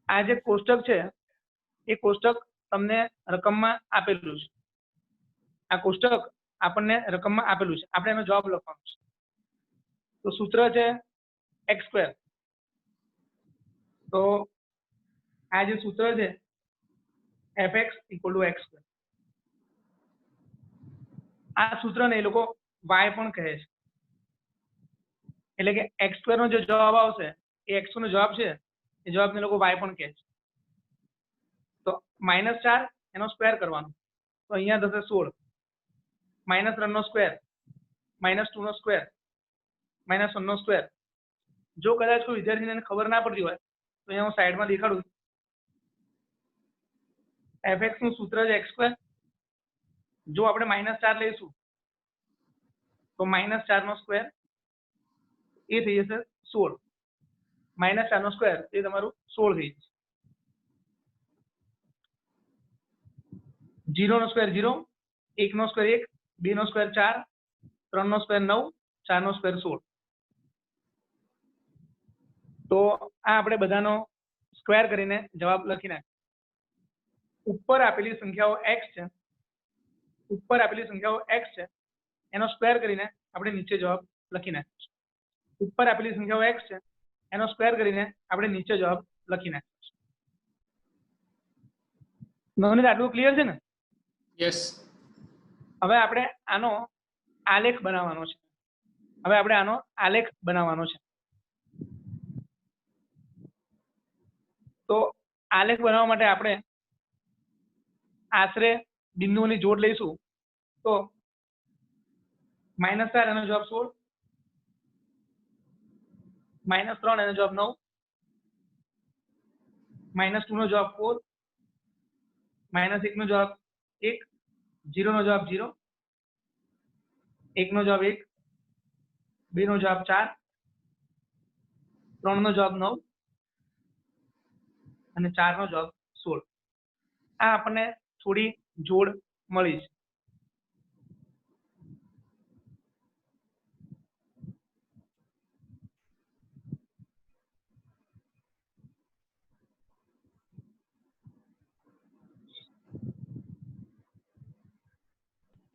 આ જે કોષ્ટક છે એ કોષ્ટક તમને રકમમાં આપેલું છે. આ કોષ્ટક આપણને રકમમાં આપેલું છે, આપણે એનો જવાબ લખવાનો છે. તો સૂત્ર છે x સ્ક્વેર. તો આ જે સૂત્ર છે fx = x સ્ક્વેર. આ સૂત્રને એ લોકો y પણ કહે છે. એટલે કે x સ્ક્વેર નો જે જવાબ આવશે એ x નો જવાબ છે, એ જવાબને લોકો y પણ કહે છે. તો -4 એનો સ્ક્વેર કરવાનો, તો અહીંયા થશે 16. -3 નો સ્ક્વેર, -2 નો સ્ક્વેર, -1 નો સ્ક્વેર. જો કદાચ કોઈ વિદ્યાર્થીને ખબર ના પડતી હોય તો અહીંયા હું સાઈડમાં દેખાડું. fx નું સૂત્ર છે x સ્ક્વેર. જો આપણે -4 લઈશું તો -4 નો સ્ક્વેર એ થઈ જશે 16. -4 નો સ્ક્વેર એ તમારું 16 થઈ જશે. 0 નો સ્ક્વેર 0, 1 નો સ્ક્વેર 1, 2 નો સ્ક્વેર 4, 3 નો સ્ક્વેર 9, 4 નો સ્ક્વેર 16. તો આ આપણે બધાનો સ્ક્વેર કરીને જવાબ લખી નાખીએ. ઉપર આપેલી સંખ્યાઓ x છે, એનો સ્ક્વેર કરીને આપણે નીચે જવાબ લખી નાખીશું. ઉપર આપેલી સંખ્યાઓ x છે એનો સ્ક્વેર કરીને આપણે નીચે જવાબ લખી નાખીશું. નવનીત આટલું ક્લિયર છે ને? યસ. હવે આપણે આનો આલેખ બનાવવાનો છે. તો આલેખ બનાવવા માટે આપણે આશરે બિંદુઓની જોડ લઈશું. તો -4 એનો જવાબ 16, -3 એનો જવાબ 9, -2 નો જવાબ 4, -1 નો જવાબ 1, 0 નો જવાબ 0, 1 નો જવાબ 1, 2 નો જવાબ 4, 3 નો જવાબ 9 અને 4 નો જવાબ 16. આ આપણને થોડી જોડ મળી છે.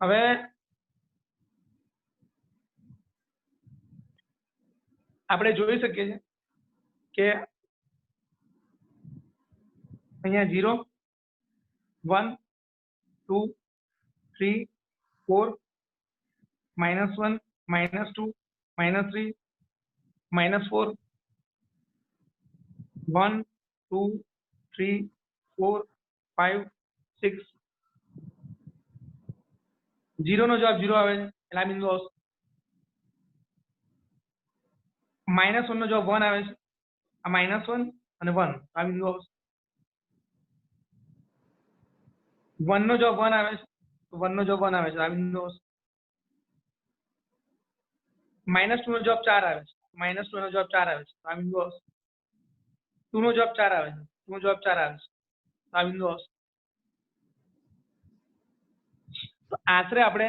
હવે આપણે જોઈ શકીએ છીએ કે અહીંયા 0, 1, 2, 3, 4, -1, -2, -3, -4, 1, 2, 3, 4, 5, 6. 0 નો જવાબ 0 આવે છે એટલે આ બિંદુ આવશે. -1 નો જવાબ 1 આવે છે, આ -1 અને 1 આ બિંદુ આવશે. 1 નો જવાબ 1 આવે છે, તો 1 નો જવાબ 1 આવે છે, આ બિંદુ આવશે. -2 નો જવાબ 4 આવે છે, -2 નો જવાબ 4 આવે છે, આ બિંદુ આવશે. 2 નો જવાબ 4 આવે છે, 2 નો જવાબ 4 આવે છે, આ બિંદુ આવશે. તો આશરે આપણે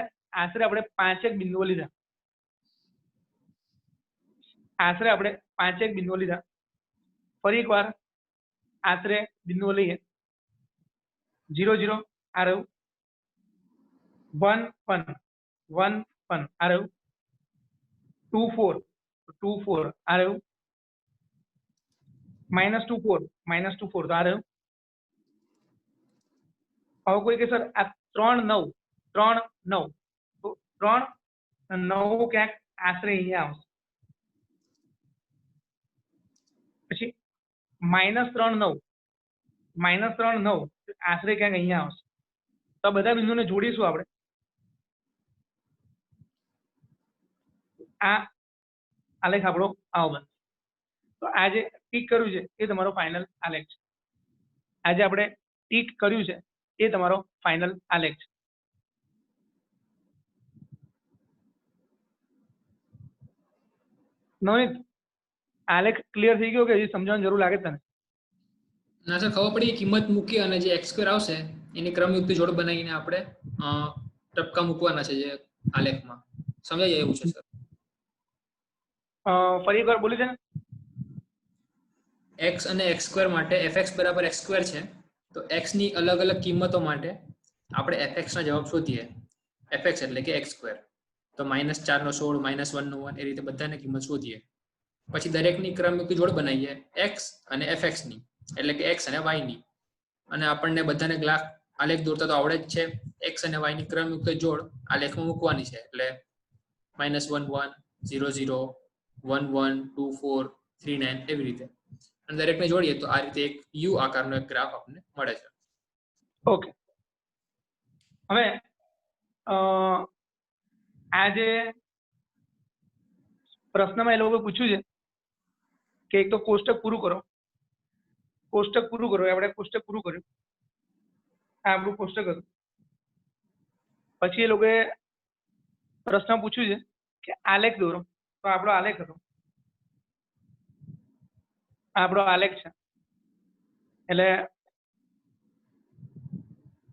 5 બિંદુઓ લીધા. ફરી એકવાર આશરે બિંદુઓ લઈએ. 0, 0 આ રહ્યું, 1, 1, 1, 1 આ રહ્યું, 2, 4, 2, 4 આ રહ્યું, -2, 4, -2, 4 તો આ રહ્યું. હવે કોઈ કે સર આ 3, 9, 3, 9 તો 3 અને 9 ક્યાંક આશરે અહીંયા આવશે. પછી -3, 9, -3, 9 આશરે ક્યાંક અહીંયા આવશે. તો આ બધા બિંદુને જોડીશું આપણે. આ આલેખ આપણો આવો બનશે. તો આ જે ટીક કર્યું છે એ તમારો ફાઇનલ આલેખ છે. આજે આપણે ટીક કર્યું છે એ તમારો ફાઇનલ આલેખ છે. નવનીત આલેખ ક્લિયર થઈ ગયો કે હજી સમજવાની જરૂર લાગે તને? ના સર, ખબર પડી. કિંમત મૂકી અને જે x² આવશે એની ક્રમયુક્ત જોડ બનાવીને આપણે ટપકા મૂકવાના છે જે આલેખમાં. સમજાઈ જાય એવું છે સર? ફરી એકવાર બોલી દે ને. x અને x² માટે fx બરાબર x² છે, તો x ની અલગ અલગ કિંમતો માટે આપણે fx ના જવાબ શોધીએ. fx એટલે કે x². તો -4 નો 16, -1 નો 1 એ રીતે બધાની કિંમત શોધીએ. પછી દરેકની ક્રમયુક્ત જોડ બનાવીએ x અને fx ની, એટલે કે x અને y ની. અને આપણને બધાને આલેખ દોરતા તો આવડે જ છે. x અને y ની ક્રમયુક્ત જોડ આલેખમાં મૂકવાની છે. એટલે -1, 1, 0, 0, 1, 1, 2, 4, 3, 9 એવી રીતે. અને દરેકને જોડીએ તો આ રીતે એક યુ આકારનો એક ગ્રાફ આપણને મળે છે. ઓકે. હવે આ જે પ્રશ્નમાં એ લોકોએ પૂછ્યું છે કે એક તો કોષ્ટક પૂરું કરો. આપણે કોષ્ટક પૂરું કર્યું. આ આપણું કોષ્ટક હતું. પછી એ લોકોએ પ્રશ્ન પૂછ્યું છે કે આલેખ દોરો, તો આપણો આલેખ હતો, આપણો આલેખ છે. એટલે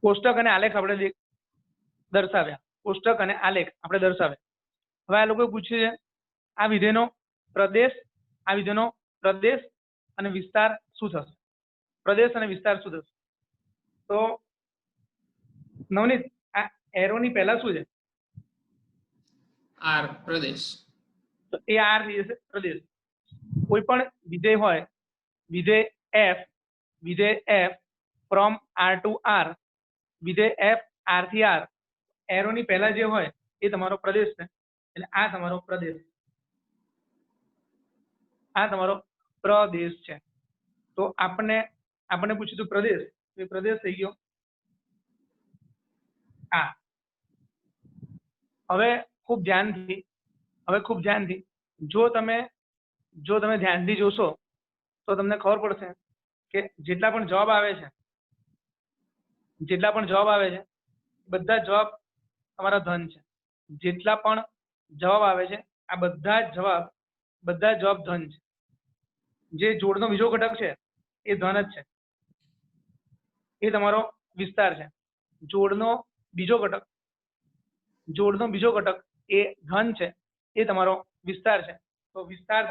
કોષ્ટક અને આલેખ આપણે દર્શાવ્યા, કોષ્ટક અને આલેખ આપણે દર્શાવ્યા. હવે આ લોકો પૂછ્યું છે આ વિધેયનો પ્રદેશ, આ વિધેયનો પ્રદેશ અને વિસ્તાર શું થશે? પ્રદેશ અને વિસ્તાર શું થશે? તો નવનીત, આ એરોની પહેલા શું છે? આર, પ્રદેશ. તો એ આર થઈ જશે પ્રદેશ. કોઈ પણ વિધેય હોય, વિધેય f from R to R, વિધેય એફ આર થી આર, એરોની પહેલા જે હોય એ તમારો પ્રદેશ છે. એટલે આ તમારો પ્રદેશ, આ તમારો પ્રદેશ છે. તો આપણને પૂછ્યું હતું પ્રદેશ, એ પ્રદેશ થઈ ગયો આ. હવે ખૂબ ધ્યાનથી જો તમે ધ્યાનથી જોશો તો તમને ખબર પડશે કે જેટલા પણ જવાબ આવે છે, બધા જવાબ તમારા ધન છે. જેટલા પણ જવાબ આવે છે આ બધા જ જવાબ ધન છે. જે જોડનો બીજો ઘટક છે એ ધન જ છે, એ તમારો વિસ્તાર છે. જોડનો બીજો ઘટક એ ધન છે, એ તમારો વિસ્તાર છે. તો વિસ્તાર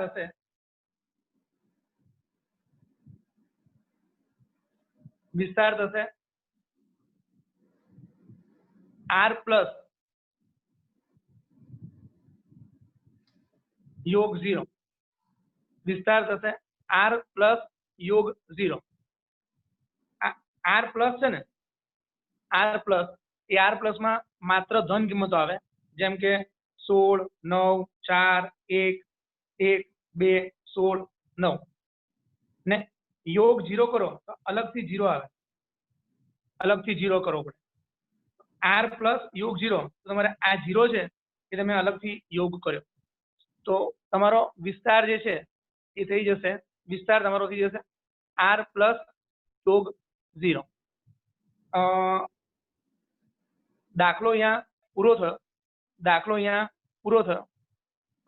થશે આર પ્લસ યોગ 0. વિસ્તાર થશે આર પ્લસ યોગ 0. આર પ્લસ છે ને, આર પ્લસ, એ આર પ્લસ માં માત્ર ધન કિંમતો આવે, જેમ કે 16, 9, 4, 1, 1, 2, 16, 9. ને યોગ 0 કરો તો અલગથી 0 આવે, અલગથી 0 કરવો પડે. આર પ્લસ યોગ 0, તો તમારે આ 0 છે એ તમે અલગથી યોગ કર્યો તો તમારો વિસ્તાર જે છે એ થઈ જશે, વિસ્તાર તમારો થઈ જશે આર પ્લસ યોગ 0. દાખલો અહીંયા પૂરો થયો,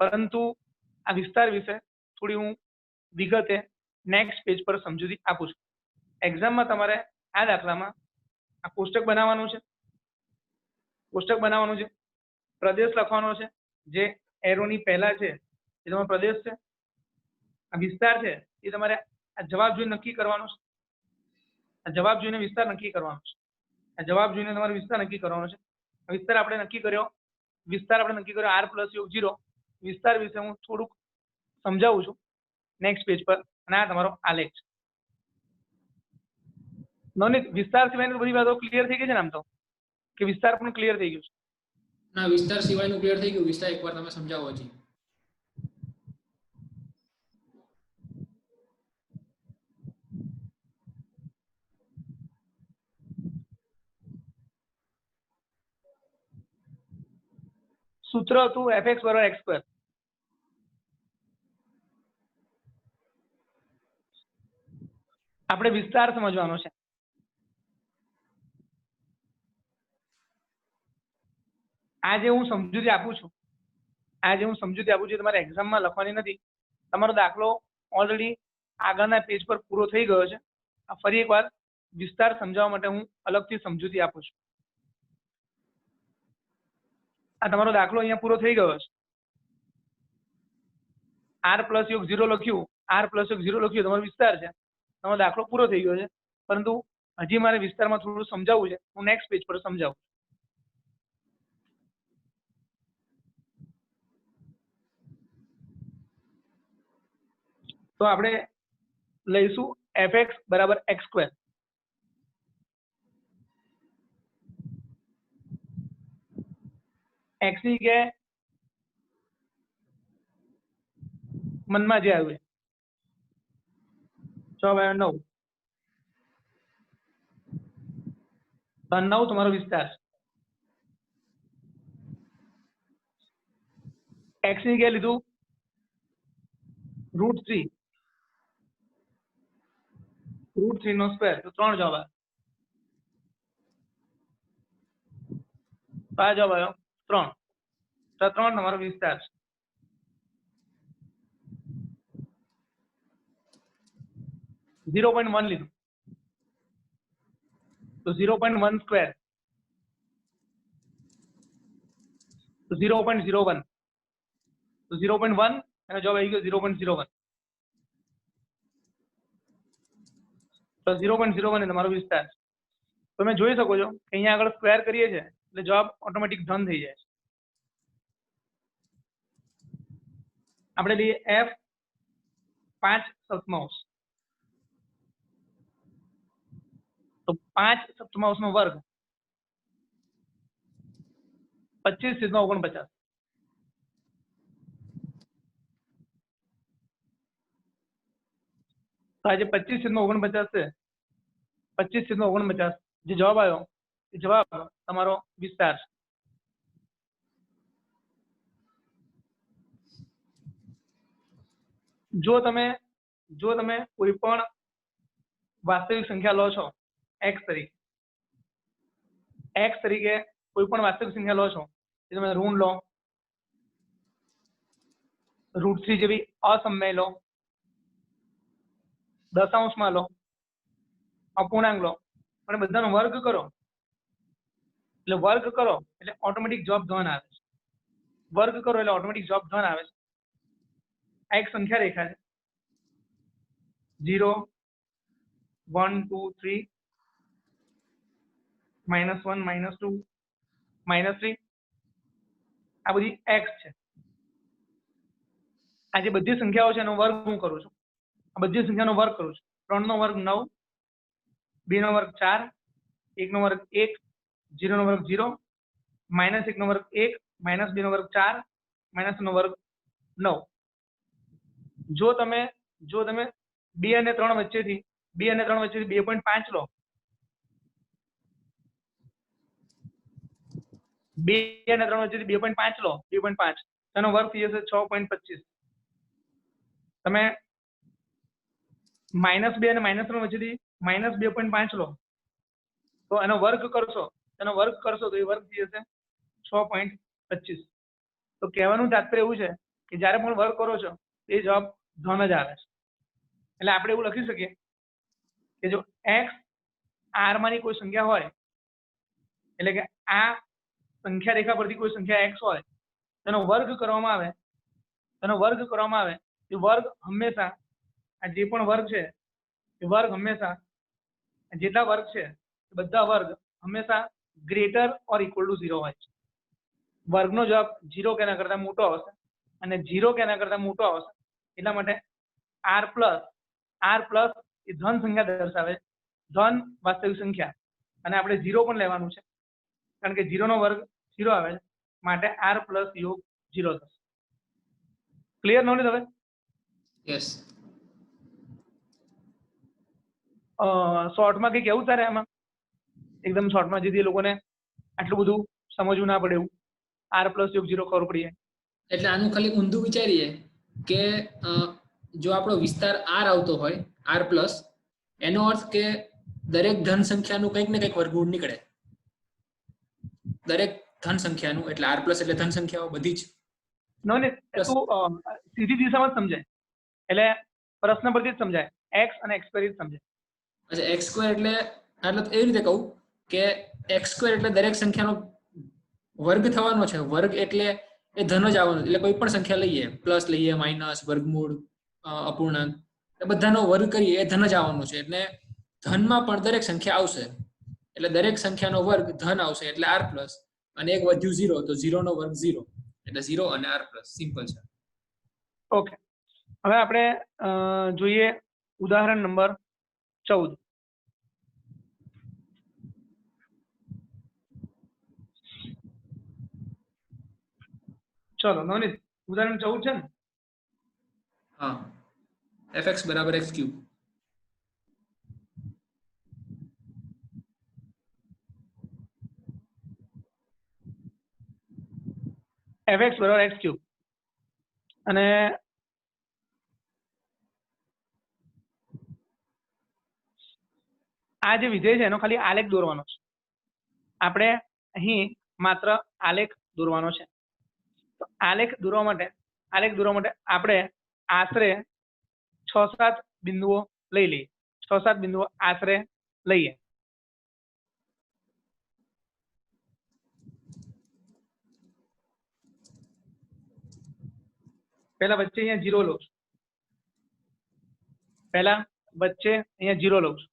પરંતુ આ વિસ્તાર વિશે થોડી હું વિગતે નેક્સ્ટ પેજ પર સમજૂતી આપું છું. એક્ઝામમાં તમારે આ દાખલામાં આ કોષ્ટક બનાવવાનું છે, પ્રદેશ લખવાનો છે, જે એરોની પહેલા છે એ તમારો પ્રદેશ છે. આ વિસ્તાર છે એ તમારે આ જવાબ જોઈને નક્કી કરવાનો છે, આ જવાબ જોઈને વિસ્તાર નક્કી કરવાનો છે, આ જવાબ જોઈને તમારે વિસ્તાર નક્કી કરવાનો છે. વિસ્તાર આપણે નક્કી કર્યો આર પ્લસ યોગ 0. વિસ્તાર વિશે હું થોડુંક સમજાવું છું નેક્સ્ટ પેજ પર. અને આ તમારો આલેખ છે. નવનીત, વિસ્તાર સિવાયની બધી વાતો ક્લિયર થઈ ગઈ છે ને? આમ તો કે વિસ્તાર પણ ક્લિયર થઈ ગયું છે? ના, વિસ્તાર સિવાયનું ક્લિયર થઈ ગયું. વિસ્તાર એકવાર તમે સમજાવો જી. સૂત્ર હતું fx બરાબર x². આપણે વિસ્તાર સમજવાનો છે. આજે હું સમજૂતી આપું છું, તમારે એક્ઝામમાં લખવાની નથી. તમારો દાખલો ઓલરેડી આગળના પેજ પર પૂરો થઈ ગયો છે. ફરી એકવાર વિસ્તાર સમજાવવા માટે હું અલગથી સમજૂતી આપું છું. આ તમારો દાખલો અહીંયા પૂરો થઈ ગયો છે. આર પ્લસ યોગ 0 લખ્યું, તમારો વિસ્તાર છે. તમારો દાખલો પૂરો થઈ ગયો છે, પરંતુ હજી મારે વિસ્તારમાં થોડું સમજાવવું છે. હું નેક્સ્ટ પેજ પર સમજાવું. તો આપણે લઈશું fx બરાબર x². x ની જગ્યાએ મનમાં જે આવ્યું 6/9, 9 તમારો વિસ્તાર છે. x ની જગ્યાએ લીધું √3, √3 નો સ્ક્વેર, તો 3 જવાબ આવે. આ જવાબ આવ્યો 3. તો 3 તમારો વિસ્તાર છે. .1 લીધું તો 0.1 સ્ક્વેર તો 0.01 તો 0.1 એનો જવાબ આવી ગયો 0.01 તો 0.01 એ તમારો વિસ્તાર છે. તમે જોઈ શકો છો કે અહીંયા આગળ સ્ક્વેર કરીએ છીએ એટલે જવાબ ઓટોમેટિક ધન થઈ જાય છે. આપણે લઈએ f 5 સપ્તમાંશ તો 5 સપ્તમાંશ નો વર્ગ 25/49. તો આજે 25/49 છે. 25/49 જે જવાબ આવ્યો એ જવાબ તમારો વિસ્તાર છે. જો તમે કોઈ પણ વાસ્તવિક સંખ્યા લો છો x તરીકે કોઈ પણ વાસ્તવિક સંખ્યા લો છો એ તમે ઋણ લો, √3 જેવી અસમય લો, દશાંશમાં લો, અપૂર્ણાંક લો અને બધાનો વર્ગ કરો એટલે ઓટોમેટિક જવાબ ધન આવે છે. વર્ગ કરો એટલે ઓટોમેટિક જવાબ ધન આવે છે. આ એક સંખ્યા રેખા છે 0 1 2 3 -1 -2 -3 આ બધી x છે. આ જે બધી સંખ્યાઓ છે એનો વર્ગ હું કરું છું. આ બધી સંખ્યાનો વર્ગ કરું છું. 3 નો વર્ગ 9, 2 નો વર્ગ 4, 1 નો વર્ગ 1, 0 નો વર્ગ 0, -1 નો વર્ગ 1, -2 નો વર્ગ 4, -3 નો વર્ગ 9. જો તમે 2 અને 3 વચ્ચેથી 2.5 લો 2 અને 3 વચ્ચેથી 2.5 લો 2.5 એનો વર્ગ થઈ જશે 6.25. તમે -2 અને -3 વચ્ચેથી -2.5 લો તો એનો વર્ગ કરશો તો એ વર્ગ થઈ જશે 6.25. તો કહેવાનું તાત્પર્ય એવું છે કે જ્યારે પણ વર્ગ કરો છો એ જવાબ ધન જ આવે છે. એટલે આપણે એવું લખી શકીએ કે જો x r માની કોઈ સંખ્યા હોય એટલે કે આ સંખ્યા રેખા પરથી કોઈ સંખ્યા x હોય તેનો વર્ગ કરવામાં આવે એ વર્ગ હંમેશા આ જે પણ વર્ગ છે એ વર્ગ હંમેશા જેટલા વર્ગ છે એ બધા વર્ગ હંમેશા ગ્રેટર ઓર ઇક્વલ ટુ 0 હોય છે. વર્ગનો જવાબ 0 કેના કરતા મોટો આવશે અને 0 કેના કરતા મોટો આવશે એટલા માટે r પ્લસ એ ધન સંખ્યા દર્શાવે, ધન વાસ્તવિક સંખ્યા, અને આપણે 0 પણ લેવાનું છે કારણ કે 0 નો વર્ગ 0 આવે છે માટે r પ્લસ યોગ 0 થશે. ક્લિયર નવનીત? હવે યસ. શોર્ટમાં કંઈક એવું તારે આમાં એકદમ શોર્ટમાં જેથી લોકોને આટલું બધું સમજવું ના પડે એવું r પ્લસ યોગ 0 ખબર પડી જાય. એટલે આનું ખાલી ઊંધું વિચારીએ કે જો આપણો વિસ્તાર r આવતો હોય r પ્લસ, એનો અર્થ કે દરેક ધન સંખ્યાનું કંઈક ને કંઈક વર્ગમૂળ નીકળે. દરેક ધન સંખ્યાનું, એટલે r પ્લસ એટલે ધન સંખ્યાઓ બધી જ. નવનીત તું સીધી દિશામાં જ સમજાય એટલે પ્રશ્ન પરથી જ સમજાય, x અને x પરથી જ સમજાય. અચ્છા, x સ્ક્વેર એટલે એવી રીતે કહું કે x સ્ક્વેર એટલે દરેક સંખ્યાનો વર્ગ થવાનો છે. વર્ગ એટલે એ ધન જ આવવાનો, એટલે કોઈ પણ સંખ્યા લઈએ, પ્લસ લઈએ, માઇનસ, વર્ગમૂળ, અપૂર્ણાંક, એ બધાનો વર્ગ કરીએ એ ધન જ આવવાનો છે. એટલે ધનમાં પણ દરેક સંખ્યા આવશે એટલે દરેક સંખ્યાનો વર્ગ ધન આવશે એટલે r પ્લસ, અને એક વધ્યું 0 તો 0 નો વર્ગ 0 એટલે 0 અને r પ્લસ. સિમ્પલ છે. ઓકે, હવે આપણે જોઈએ ઉદાહરણ નંબર 14. ચલો નવનીત, ઉદાહરણ 14 છે ને? હા, fx બરાબર x ક્યુબ. fx બરાબર x ક્યુબ અને આ જે વિધેય છે એનો ખાલી આલેખ દોરવાનો છે. આપણે અહીં માત્ર આલેખ દોરવાનો છે. આલેખ દોરવા માટે આપણે આશરે 6-7 બિંદુઓ લઈ લઈએ. 6-7 બિંદુઓ આશરે લઈએ. પહેલા વચ્ચે અહીંયા 0 લઉં છું. પહેલા વચ્ચે અહીંયા 0 લઉં છું.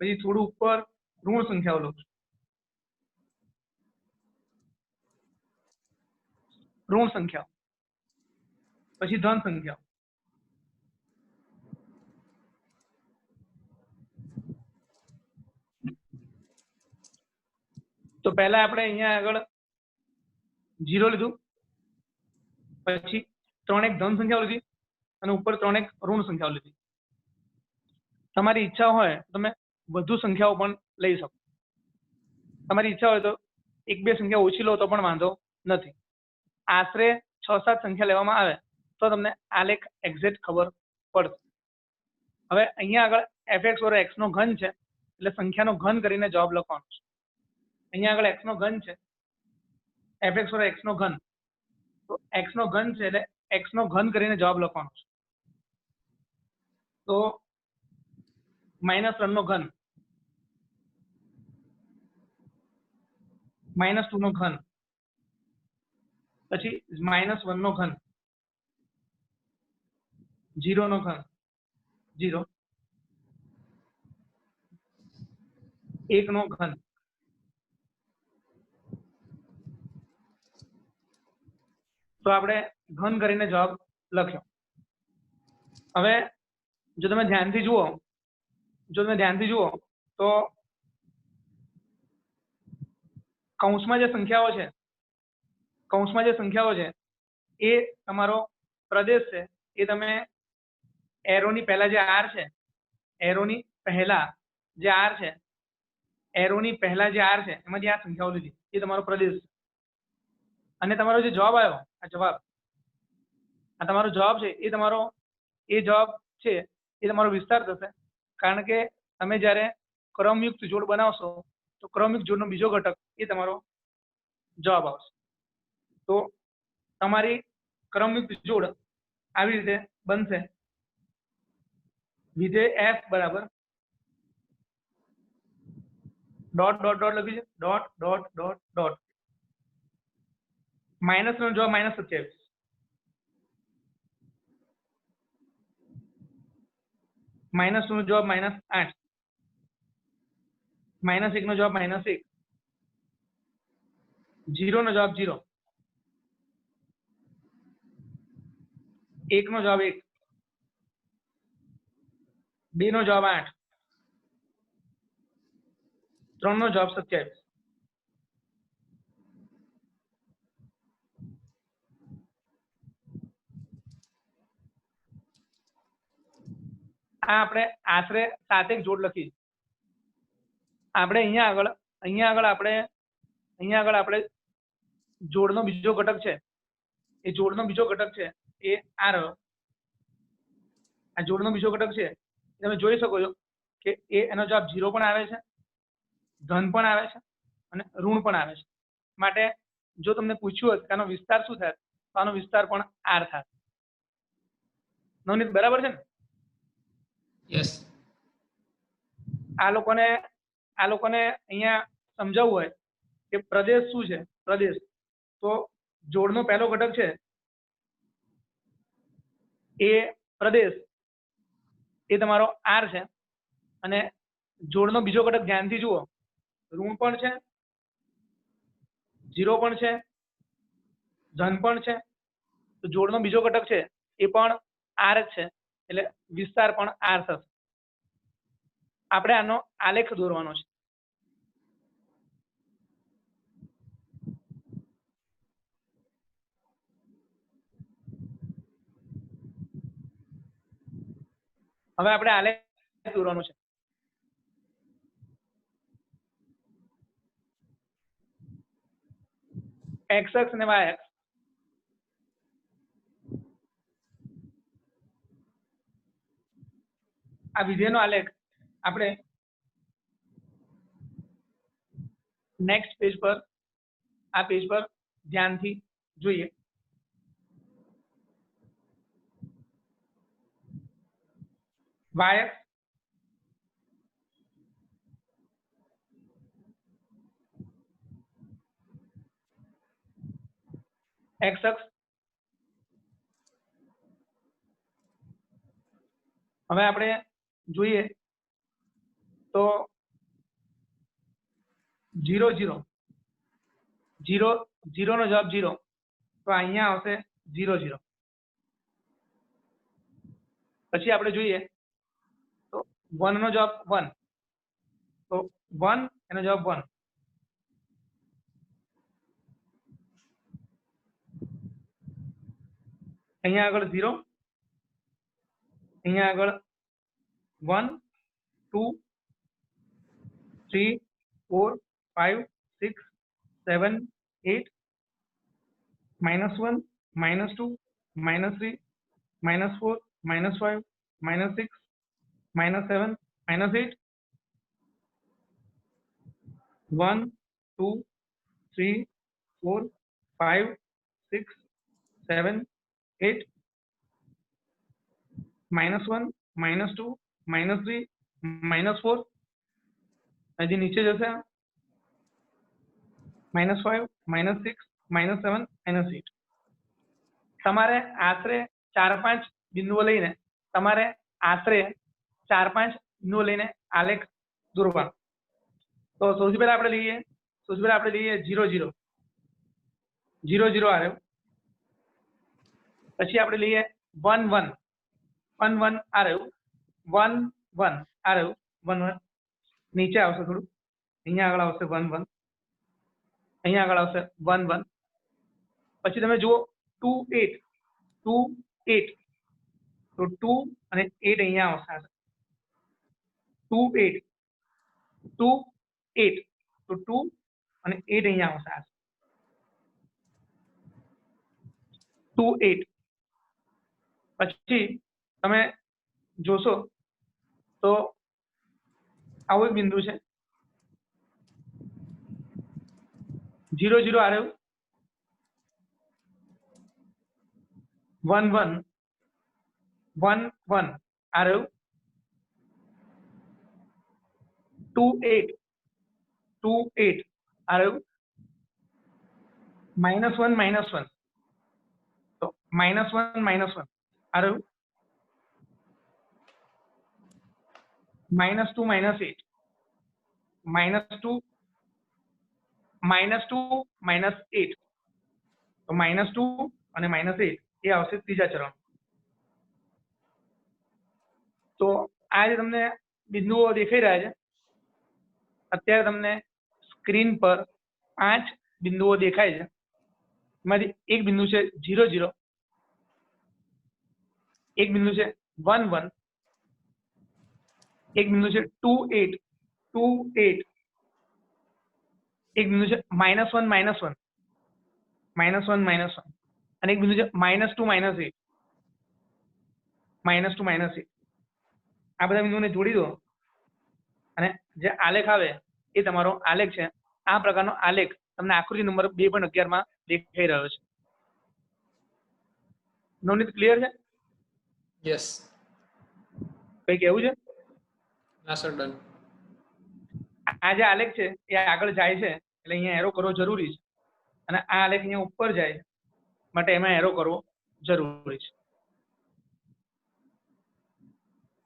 પછી થોડું ઉપર ઋણ સંખ્યાઓ લઉં છું. ઋણ સંખ્યાઓ, પછી ધન સંખ્યાઓ. તો પહેલા આપણે અહીંયા આગળ 0 લીધું, પછી 3 ધન સંખ્યાઓ લીધી અને ઉપર 3 ઋણ સંખ્યાઓ લીધી. તમારી ઈચ્છા હોય તો તમે વધુ સંખ્યાઓ પણ લઈ શકો. તમારી ઈચ્છા હોય તો 1-2 સંખ્યા ઓછી લો તો પણ વાંધો નથી. આશરે 6-7 સંખ્યા લેવામાં આવે તો તમને આલેખ એક્ઝેક્ટ ખબર પડશે. હવે અહીંયા આગળ fx ઓર x નો ઘન છે એટલે સંખ્યાનો ઘન કરીને જવાબ લખવાનો છે. અહીંયા આગળ x નો ઘન છે, fx ઓર x નો ઘન, તો x નો ઘન છે એટલે x નો ઘન કરીને જવાબ લખવાનો છે. તો -3 નો ઘન, -2 નો ઘન, પછી -1 નો ઘન, 0 નો ઘન, 0, 1 નો ઘન. તો આપણે ઘન કરીને જવાબ લખ્યો. હવે જો તમે ધ્યાનથી જુઓ તો કૌંસમાં જે સંખ્યાઓ છે એ તમારો પ્રદેશ છે. એ તમે એરોની પહેલા જે આર છે, એરોની પહેલા જે આર છે એમાંથી આ સંખ્યાઓ લીધી, એ તમારો પ્રદેશ છે. અને તમારો જે જવાબ આવ્યો, આ તમારો જવાબ છે, એ તમારો વિસ્તાર થશે. કારણ કે તમે જ્યારે ક્રમયુક્ત જોડ બનાવશો તો ક્રમયુક્ત જોડનો બીજો ઘટક એ તમારો જવાબ આવશે. તો તમારી ક્રમયુક્ત જોડ આવી રીતે બનશે. વિધેય f બરાબર ડોટ ડોટ ડોટ લખ્યું છે, ડોટ ડોટ ડોટ ડોટ. -3 નો જવાબ -27, -2 નો જવાબ -8, -1 નો જવાબ -1, 0 નો જવાબ 0, 1 નો જવાબ 1, 2 નો જવાબ 8, 3 નો જવાબ 27. આ આપણે આશરે 7 જોડ લખી. આપણે અહીંયા આગળ આપણે જોડનો બીજો ઘટક છે, એ જોડનો બીજો ઘટક છે એ આ રહ્યો. આ જોડનો બીજો ઘટક છે તમે જોઈ શકો છો કે એનો જવાબ 0 પણ આવે છે, ધન પણ આવે છે અને ઋણ પણ આવે છે. માટે જો તમને પૂછ્યું હોય કે આનો વિસ્તાર શું થાય, તો આનો વિસ્તાર પણ r થાય. નવનીત બરાબર છે ને? યસ. આ લોકોને અહીંયા સમજાવવું હોય કે પ્રદેશ શું છે, પ્રદેશ તો જોડનો પહેલો ઘટક છે એ પ્રદેશ, એ તમારો r છે. અને જોડનો બીજો ઘટક ધ્યાનથી જુઓ, ઋણ પણ છે, 0 પણ છે, ધન પણ છે. તો જોડનો બીજો ઘટક છે એ પણ r જ છે, એટલે વિસ્તાર પણ r થશે. આપણે આનો આલેખ દોરવાનો છે. હવે આપણે આલેખ દોરવાનું છે. x અક્ષ અને y અક્ષ, આ વિધેયનો આલેખ આપણે નેક્સ્ટ પેજ પર, આ પેજ પર ધ્યાનથી જોઈએ. વાય એક્સ અક્ષ. હવે આપણે જોઈએ તો 0 0 0 0 નો જવાબ 0, તો અહીંયા આવશે 0 0. પછી આપણે જોઈએ તો 1 નો જવાબ 1, તો 1 એનો જવાબ 1. અહીંયા આગળ 0, અહીંયા આગળ 1 2 3 4 5 6 7 8 -1 -2 -3 -4 -5 -6 -7 -8 1 2 3 4 5 6 7 8 -1 -2 -3 -4, હજી નીચે જશે -5 -6 -7 -8. તમારે આશરે 4-5 બિંદુઓ લઈને આલેખ દોરવાનો. તો સૌથી પહેલા આપણે લઈએ 0 0 0 0 આવ્યો. પછી આપણે લઈએ 1 1 1 1 આવ્યું. 1 1 આવ્યું. 1 1 નીચે આવશે થોડું, અહીંયા આગળ આવશે 1 1, અહીંયા આગળ આવશે 1 1. પછી તમે જુઓ 2 8 2 8, તો 2 અને 8 અહીંયા આવશે. 2 8 2 8, તો 2 અને 8 અહીંયા આવશે. 2 8. પછી તમે જોશો તો આવું એક બિંદુ છે 0 0 આવ્યું. 1 1 1 1 આવ્યું. 2 8 2 8 આવ્યું. -1 -1, તો -1 -1 આવ્યું. -2 -8 -2 -8, તો -2 અને -8 એ આવશે ત્રીજા ચરણ. તો આ જે તમને બિંદુઓ દેખાઈ રહ્યા છે, અત્યારે તમને સ્ક્રીન પર 5 બિંદુઓ દેખાય છે. એમાંથી એક બિંદુ છે 0 0, એક બિંદુ છે 1 1, એક બિંદુ છે 2 8 2 8, એક બિંદુ છે -1 -1 -1 -1, અને એક બિંદુ છે -2 -8 -2 -8. આ બધા બિંદુઓને જોડી દો અને જે આલેખ આવે એ તમારો આલેખ છે. આ પ્રકારનો આલેખ તમને આકૃતિ નંબર 2.11 માં દેખાઈ રહ્યો છે. નવનીત, ક્લિયર છે? યસ. કઈ કહેવું છે? ના સર, ડન. આ જે આલેખ છે એ આગળ જાય છે એટલે અહીંયા એરો કરવો જરૂરી છે, અને આ આલેખ અહીંયા ઉપર જાય માટે એમાં એરો કરવો જરૂરી છે.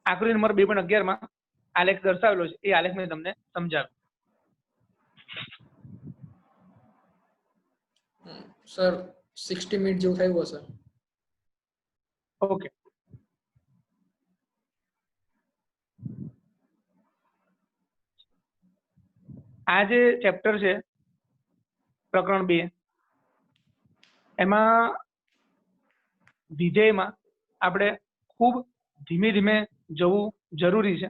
આકૃતિ નંબર 2.11 માં આલેખ દર્શાવેલો છે, એ આલેખ મેં તમને સમજાવ્યો. સર 60 મિનિટ જેવું થયું હશે. ઓકે. આ જે ચેપ્ટર છે પ્રકરણ 2, એમાં વિધેયમાં આપણે ખૂબ ધીમે ધીમે જવું જરૂરી છે,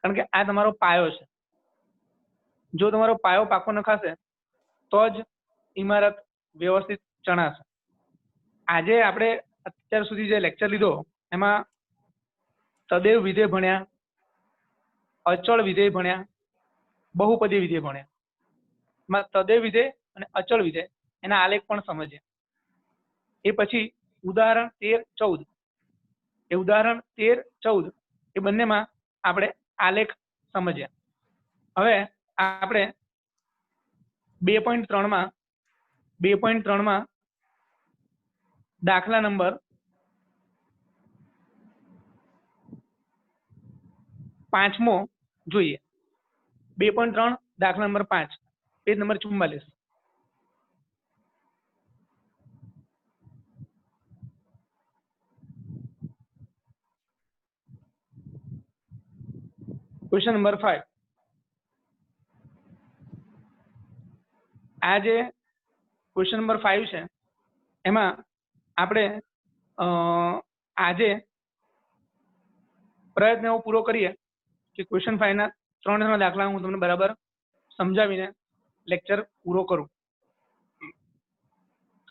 કારણ કે આ તમારો પાયો છે. જો તમારો પાયો પાકો નખાશે તો જ ઇમારત વ્યવસ્થિત ચણાશે. આજે આપણે અત્યાર સુધી જે લેક્ચર લીધો એમાં સદૈવ વિધેય ભણ્યા, અચળ વિધેય ભણ્યા, બહુપદી વિધેય ભણ્યા. એમાં સદૈવ વિધેય અને અચળ વિધેય એના આલેખ પણ સમજ્યા. એ પછી ઉદાહરણ 13 14, એ ઉદાહરણ 13 14 એ બંનેમાં આપણે આલેખ સમજ્યા. હવે આપણે 2.3 માં દાખલા નંબર 5મો જોઈએ. 2.3 દાખલા number 5, page number 44. Question number 5. આ જે ક્વેશ્ચન નંબર 5 છે એમાં આપણે આજે પ્રયત્ન એવો પૂરો કરીએ કે ક્વેશ્ચન 5 ના 3 દાખલા હું તમને બરાબર સમજાવીને લેક્ચર પૂરો કરું.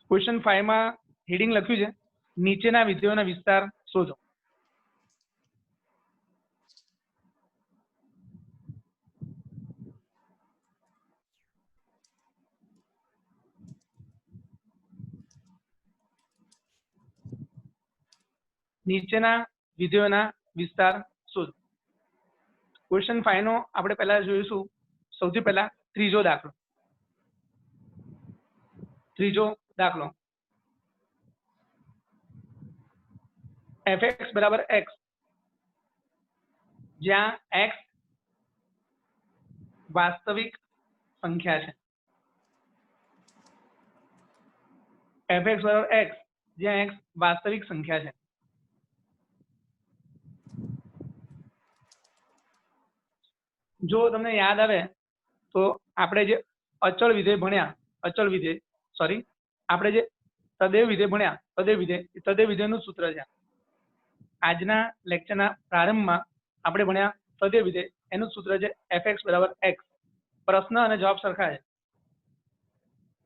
ક્વેશ્ચન 5 માં હેડિંગ લખ્યું છે નીચેના વિધેયોના વિસ્તાર શોધો. નીચેના વિધેયોના વિસ્તાર શોધો. ક્વેશ્ચન 5 નો આપણે પહેલા જોઈશું. સૌથી પહેલા ત્રીજો દાખલો. fx બરાબર x, જ્યાં x વાસ્તવિક સંખ્યા છે. fx બરાબર x, જ્યાં x વાસ્તવિક સંખ્યા છે. જો તમને યાદ આવે તો આપણે જે અચળ વિધેય ભણ્યા, આપણે જે તદેવ વિધેય ભણ્યા, તદેવ વિધેયનું સૂત્ર છે. આજના લેક્ચરના પ્રારંભમાં આપણે ભણ્યા તદેવ વિધેય, એનું સૂત્ર છે fx બરાબર x. પ્રશ્ન અને જવાબ સરખા છે.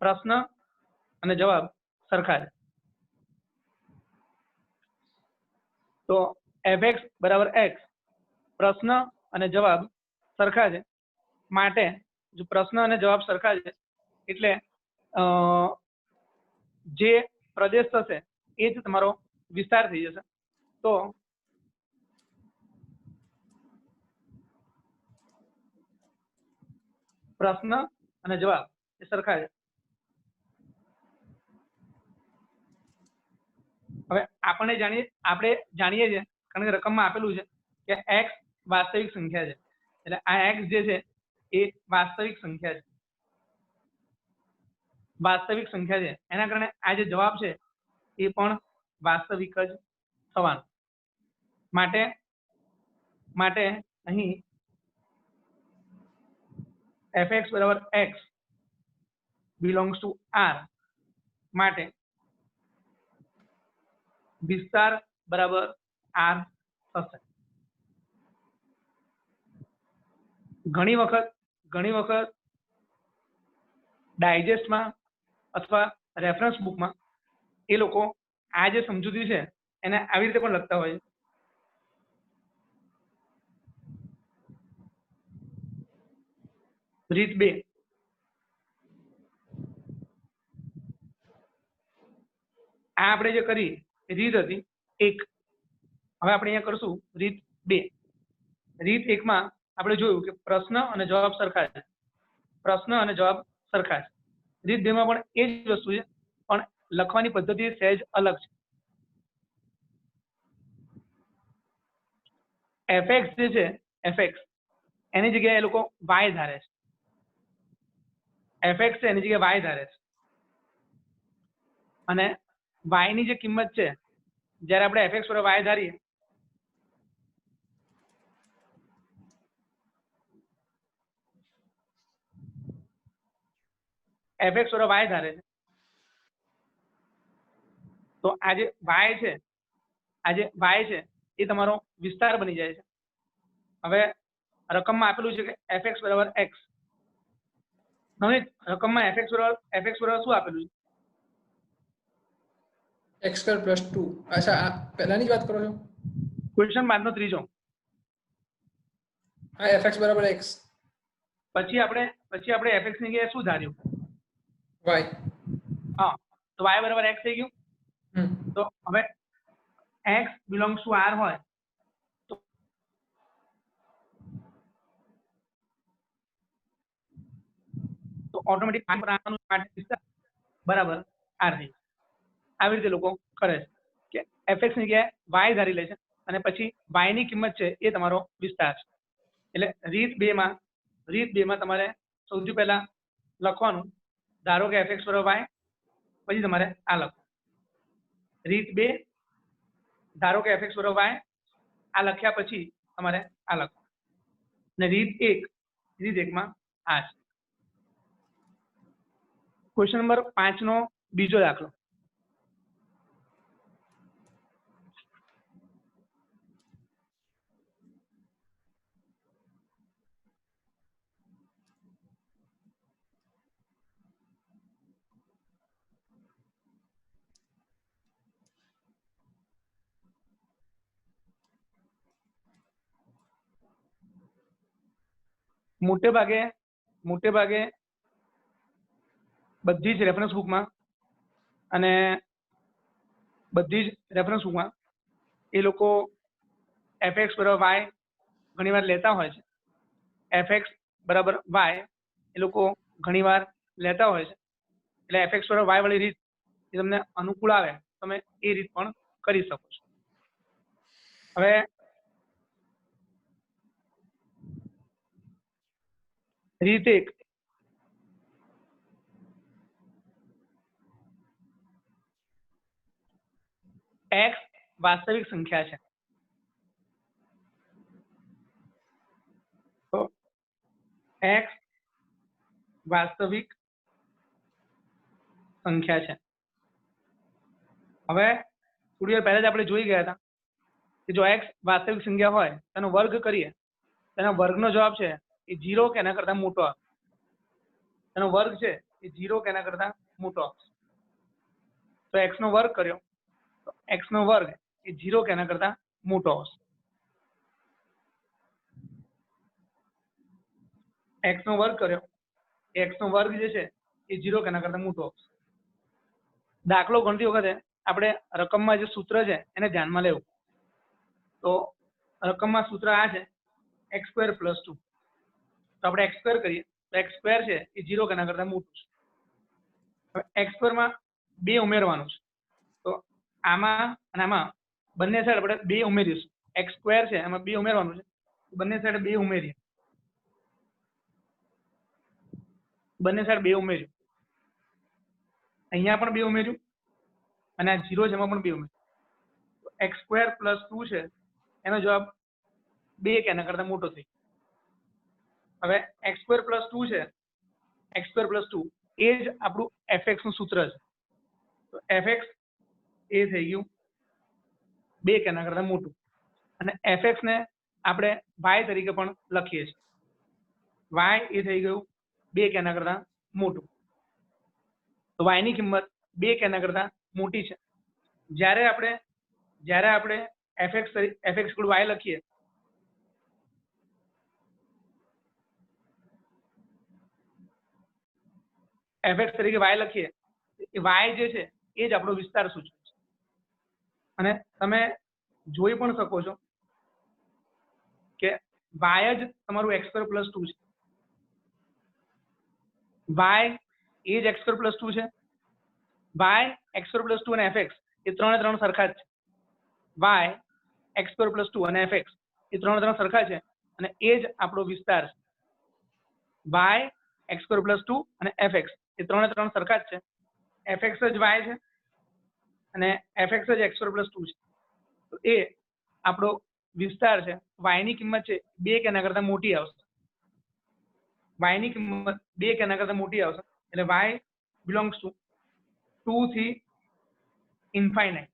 પ્રશ્ન અને જવાબ સરખા છે. તો fx બરાબર x, પ્રશ્ન અને જવાબ સરખા છે. માટે જો પ્રશ્ન અને જવાબ સરખા છે એટલે જે પ્રદેશ થશે એ જ તમારો વિસ્તાર થઈ જશે. તો પ્રશ્ન અને જવાબ એ સરખા છે. હવે આપણે જાણીએ છીએ કારણ કે રકમમાં આપેલું છે કે x વાસ્તવિક સંખ્યા છે. એટલે આ x જે છે એ વાસ્તવિક સંખ્યા છે. એના કારણે આ જે જવાબ છે એ પણ વાસ્તવિક જ થવાનો. માટે અહીં fx બરાબર x belongs to R માટે વિસ્તાર બરાબર R થશે. ઘણી વખત ડાયજેસ્ટમાં અથવા રેફરન્સ બુકમાં એ લોકો આ જે સમજૂતી છે એને આવી રીતે પણ લખતા હોય છે. રીત 2. આ આપણે જે કરી રીત હતી 1. હવે આપણે અહીંયા કરશું રીત 2. રીત 1 માં આપણે જોયું કે પ્રશ્ન અને જવાબ સરખા છે. રીત 2 માં પણ એ જ વસ્તુ છે, પણ લખવાની પદ્ધતિ સહેજ અલગ છે. fx જે છે fx એની જગ્યાએ એ લોકો y ધારે છે. fx છે એની જગ્યાએ y ધારે છે. અને y ની જે કિંમત છે જ્યારે આપણે fx બરાબર y ધારીએ fx બરાબર y ધારે છે તો આ જે y છે એ તમારો વિસ્તાર બની જાય છે. હવે રકમમાં આપેલું છે કે fx બરાબર x. હવે રકમમાં fx બરાબર શું આપેલું છે? x² + 2. અચ્છા, આ પહેલાની જ વાત કરો છો? ક્વેશ્ચન 5 નો ત્રીજો. હા, fx બરાબર x. પછી આપણે fx ની જગ્યાએ શું ધાર્યું? y. હા, તો y બરાબર x થઈ ગયું. તો હવે x belongs to R હોય તો ઓટોમેટિક બરાબર આર થઈ. આવી રીતે લોકો કરે છે કે એફએક્સ ની જગ્યાએ વાય ધારી લે છે અને પછી વાય ની કિંમત છે એ તમારો વિસ્તાર છે. એટલે રીત 2 માં તમારે સૌથી પહેલા લખવાનું, ધારો કે એફએક્સ બરાબર વાય, પછી તમારે આ લખો. રીત 2, ધારો કે એફએક્સ બરાબર વાય, આ લખ્યા પછી તમારે આ લખો. ને રીત 1 માં આ છે. ક્વેશ્ચન નંબર 5 નો બીજો દાખલો. મોટે ભાગે બધી જ રેફરન્સ બુકમાં અને બધી જ રેફરન્સ બુકમાં એ લોકો એફએક્સ બરાબર વાય ઘણીવાર લેતા હોય છે. એફએક્સ બરાબર વાય એ લોકો ઘણીવાર લેતા હોય છે. એટલે એફએક્સ બરાબર વાય વાળી રીત એ તમને અનુકૂળ આવે તમે એ રીત પણ કરી શકો છો. હવે રીત 1, એક્સ વાસ્તવિક સંખ્યા છે. તો એક્સ વાસ્તવિક સંખ્યા છે. હવે થોડી વાર પહેલા જ આપણે જોઈ ગયા હતા કે જો એક્સ વાસ્તવિક સંખ્યા હોય તેનો વર્ગ કરીએ, તેના વર્ગનો જવાબ છે એ 0 કે એના કરતા મોટો આવે. તેનો વર્ગ છે એ 0 કે એના કરતા મોટો આવશે. તો એક્સ નો વર્ગ કર્યો તો એક્સ નો વર્ગ એ 0 કે એના કરતા મોટો આવશે. એક્સ નો વર્ગ કર્યો, એક્સ નો વર્ગ જે છે એ 0 કે એના કરતા મોટો આવશે. દાખલો ગણતી વખતે આપણે રકમમાં જે સૂત્ર છે એને ધ્યાનમાં લેવું. તો રકમમાં સૂત્ર આ છે x² + 2. તો આપણે x² કરીએ તો x² છે એ 0 કે એના કરતા મોટું છે. હવે x² માં 2 ઉમેરવાનું છે. તો આમાં અને આમાં બંને સાઈડ આપણે 2 ઉમેરીશું. x² છે એમાં 2 ઉમેરવાનું છે. બંને સાઈડ 2 ઉમેરીએ. બંને સાઈડ 2 ઉમેર્યું. અહીંયા પણ 2 ઉમેર્યું અને આ 0 છે એમાં પણ 2 ઉમેર્યું. x² + 2 છે એનો જવાબ 2 કે એના કરતા મોટો થઈ. હવે x² + 2 છે, x² + 2 એ જ આપણું fx નું સૂત્ર છે. તો fx એ થઈ ગયું 2 કે એના કરતા મોટું. અને fx ને આપણે y તરીકે પણ લખીએ છીએ. y એ થઈ ગયું 2 કે એના કરતા મોટું. તો y ની કિંમત 2 કે એના કરતા મોટી છે. જ્યારે આપણે fx y લખીએ fx તરીકે y લખીએ, y જે છે એ જ આપણો વિસ્તાર સૂચવે છે. અને તમે જોઈ પણ શકો છો કે y જ તમારું x² + 2 છે. y એ જ x² + 2 છે. y, x² + 2 અને fx એ ત્રણ સરખા જ છે. y, x² + 2 અને fx એ ત્રણ સરખા છે અને એ જ આપણો વિસ્તાર છે. y, x² + 2 અને fx એ ત્રણ સરખા જ છે. fx જ y છે અને fx જ x² + 2 છે. તો એ આપણો વિસ્તાર છે. y ની કિંમત છે 2 કે એના કરતા મોટી આવશે. y ની કિંમત 2 કે એના કરતા મોટી આવશે. એટલે y belongs to 2 થી ઇન્ફાઇનાઇટ.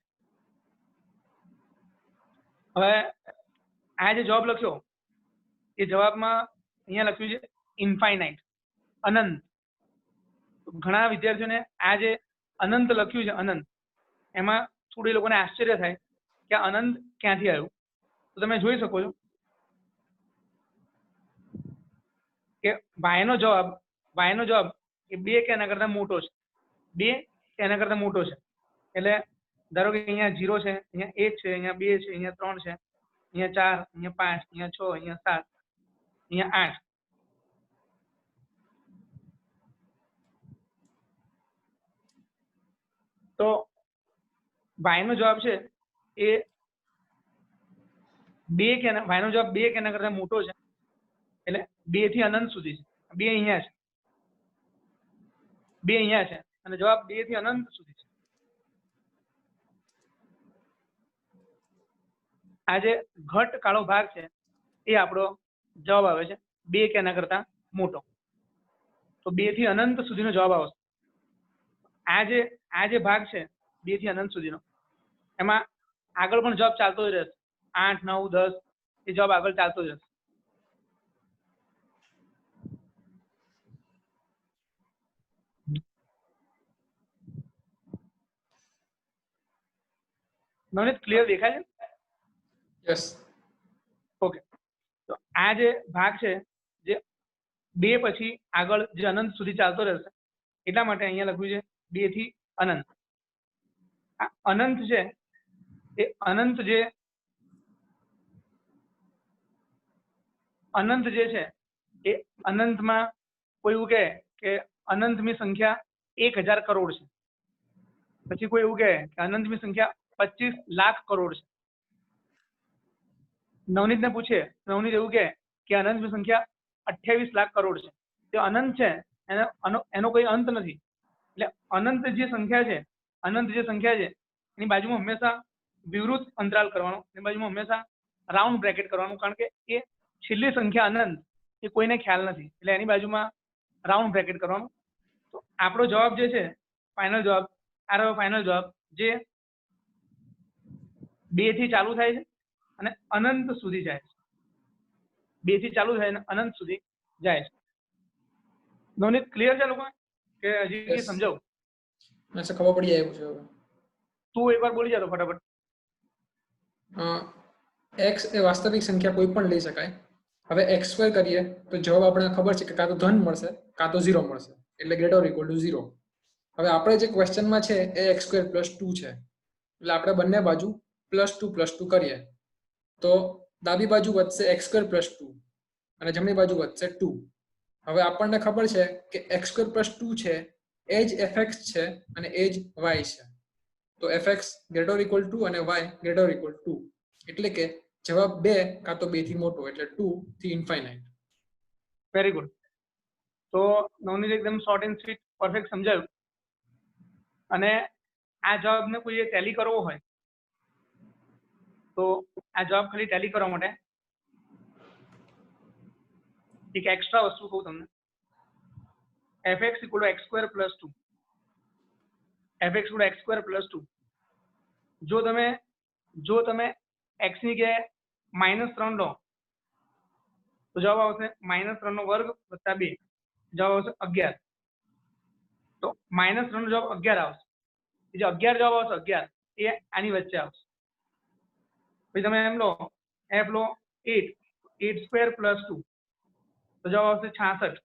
હવે આ જે જવાબ લખ્યો એ જવાબમાં અહીંયા લખ્યું છે ઇન્ફાઇનાઇટ, અનંત. ઘણા વિદ્યાર્થીઓને આ જે અનંત લખ્યું છે અનંત, એમાં થોડું એ લોકોને આશ્ચર્ય થાય કે અનંત ક્યાંથી આવ્યું. તો તમે જોઈ શકો છો કે y નો જવાબ એ 2 કે એના કરતા મોટો છે. 2 કે એના કરતા મોટો છે. એટલે ધારો કે અહીંયા 0 છે, અહીંયા 1 છે, અહીંયા 2 છે, અહીંયા 3 છે, અહીંયા 4, અહીંયા 5, અહીંયા 6, અહીંયા 7, અહીંયા 8. તો y નો જવાબ છે એ 2 કે y નો જવાબ 2 કે એના કરતા મોટો છે, એટલે 2 થી અનંત સુધી છે. 2 અહીંયા છે, 2 અહીંયા છે, અને જવાબ 2 થી અનંત સુધી છે. આ જે ઘટ કાળો ભાગ છે એ આપણો જવાબ આવે છે 2 કે એના કરતા મોટો. તો 2 થી અનંત સુધીનો જવાબ આવશે. આ જે ભાગ છે 2 થી અનંત સુધીનો, એમાં આગળ પણ જવાબ ચાલતો જ રહેશે. 8, 9, 10 એ જવાબ આગળ ચાલતો જ રહેશે. નવનીત ક્લિયર દેખાય છે? યસ. ઓકે. તો આ જે ભાગ છે જે 2 પછી આગળ જે અનંત સુધી ચાલતો રહેશે, એટલા માટે અહીંયા લખ્યું છે 2 થી અનંત. આ અનંત છે એ અનંત જે છે એ અનંતમાં કોઈ એવું કહે કે અનંતની સંખ્યા 1000 કરોડ છે, પછી કોઈ એવું કહે કે અનંતની સંખ્યા 25 લાખ કરોડ છે. નવનીતને પૂછે, નવનીત એવું કહે કે અનંતની સંખ્યા 28 લાખ કરોડ છે. તે અનંત છે, એનો કોઈ અંત નથી. એટલે અનંત જે સંખ્યા છે એની બાજુમાં હંમેશા વિવૃત અંતરાલ કરવાનો, એની બાજુમાં હંમેશા રાઉન્ડ બ્રેકેટ કરવાનું, કારણ કે એ છેલ્લી સંખ્યા અનંત એ કોઈને ખ્યાલ નથી, એટલે એની બાજુમાં રાઉન્ડ બ્રેકેટ કરવાનું. તો આપણો જવાબ જે છે ફાઇનલ જવાબ, આ રહ્યો ફાઇનલ જવાબ, જે 2 થી ચાલુ થાય છે અને અનંત સુધી જાય છે. 2 થી ચાલુ થાય અને અનંત સુધી જાય છે. નવનીત ક્લિયર છે લોકો કે હજી Yes. સમજાવું? મને ખબર પડી જાય છે હવે. તું એકવાર બોલી જા તો ફટાફટ. x એ વાસ્તવિક સંખ્યા કોઈ પણ લઈ શકાય. હવે x² કરીએ તો જવાબ આપણને ખબર છે કે કાં તો ધન મળશે કાં તો 0 મળશે, એટલે ગ્રેટર ઇક્વલ ટુ 0. હવે આપણે જે ક્વેશ્ચનમાં છે એ x² + 2 છે, એટલે આપણે બંને બાજુ +2 કરીએ તો ડાબી બાજુ વધશે x² + 2 અને જમણી બાજુ વધશે 2. હવે આપણને ખબર છે કે x² + 2 છે એ જ fx છે અને એ જ y છે. તો fx ગ્રેટર ઇક્વલ ટુ અને y ગ્રેટર ઇક્વલ ટુ, એટલે કે જવાબ 2 કાં તો 2 થી મોટો, એટલે 2 થી ઇન્ફાઇનાઇટ. Very good. તો નવનીત એકદમ શોર્ટ એન્ડ સ્વીટ પરફેક્ટ સમજાયું. અને આ જવાબને કોઈએ ટેલી કરવો હોય તો આ જવાબ ખાલી ટેલી કરવા માટે એક એક્સ્ટ્રા વસ્તુ કહું તમને. fx = x² + 2. fx = x² + 2. જો તમે x ની જગ્યાએ -3 લો તો જવાબ આવશે -3² + 2, જવાબ આવશે 11. તો -3 નો જવાબ 11 આવશે. જે 11 જવાબ આવશે 11 એ આની વચ્ચે આવશે. પછી તમે એમ લો f લો 8, 8² + 2 તો જવાબ આવશે 66.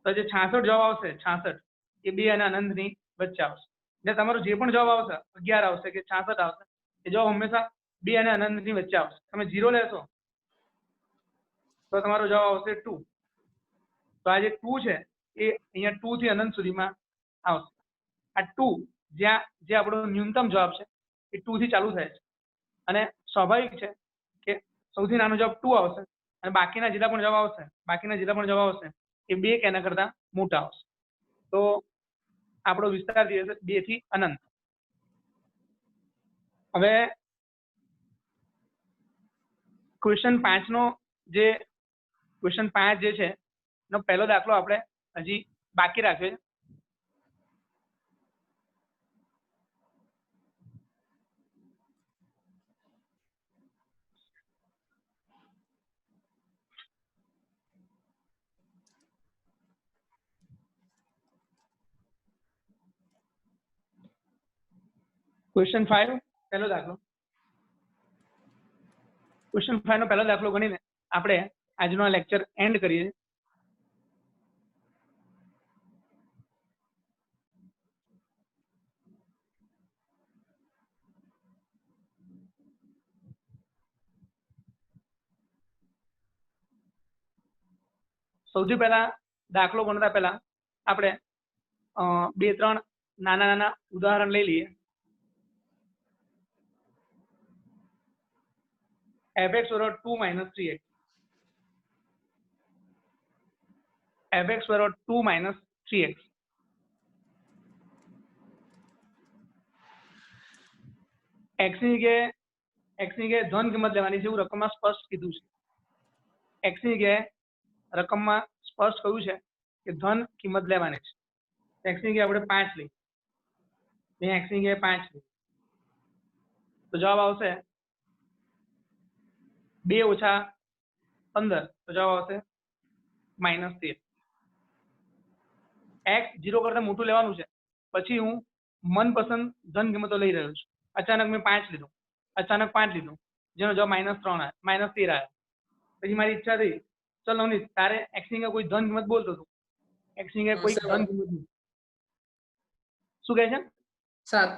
તો જે 66 જવાબ આવશે 66 એ 2 અને અનંતની વચ્ચે આવશે. એટલે તમારો જે પણ જવાબ આવશે 11 આવશે કે 66 આવશે, એ જવાબ હંમેશા 2 અને અનંતની વચ્ચે આવશે. તમે 0 લેશો તો તમારો જવાબ આવશે 2. તો આ જે 2 છે એ અહીંયા 2 થી અનંત સુધીમાં આવશે. આ 2 જે આપણો ન્યૂનતમ જવાબ છે એ 2 થી ચાલુ થાય છે, અને સ્વાભાવિક છે કે સૌથી નાનો જવાબ 2 આવશે અને બાકીના જેટલા પણ જવાબ આવશે એ 2 કે એના કરતા મોટા આવશે. તો આપણો વિસ્તાર જે છે 2 થી અનંત. હવે ક્વેશ્ચન 5 જે છે એનો પહેલો દાખલો આપણે હજી બાકી રાખ્યો છે. ક્વેશ્ચન 5 પહેલો દાખલો. ક્વેશ્ચન 5 નો પહેલો દાખલો ગણીને આપણે આજનો આ લેક્ચર એન્ડ કરીએ. સૌથી પહેલા દાખલો ગણતા પહેલા આપણે 2-3 નાના નાના ઉદાહરણ લઈ લઈએ. fx બરાબર 2 minus 3x. fx બરાબર 2 minus 3x. x ની જગ્યાએ ધન કિંમત લેવાની છે એવું રકમમાં સ્પષ્ટ કીધું છે. x ની જગ્યાએ રકમમાં સ્પષ્ટ કહ્યું છે કે ધન કિંમત લેવાની છે. x ની જગ્યાએ આપણે 5 લઈએ. અહીંયા x ની જગ્યાએ 5 લઈએ તો જવાબ આવશે 2 ઓછા 15 તો જવાબ આવશે -13. x 0 કરતા મોટું લેવાનું છે. પછી હું મનપસંદ ધન કિંમતો લઈ રહ્યો છું. અચાનક મેં 5 લીધું, અચાનક 5 લીધું, જેનો જવાબ -13 આવ્યો. પછી મારી ઈચ્છા થઈ, ચલ નવનીત તારે x ની કોઈ ધન કિંમત બોલતો હતું. x ની કોઈ ધન કિંમત નહીં. શું કહે છે? 7.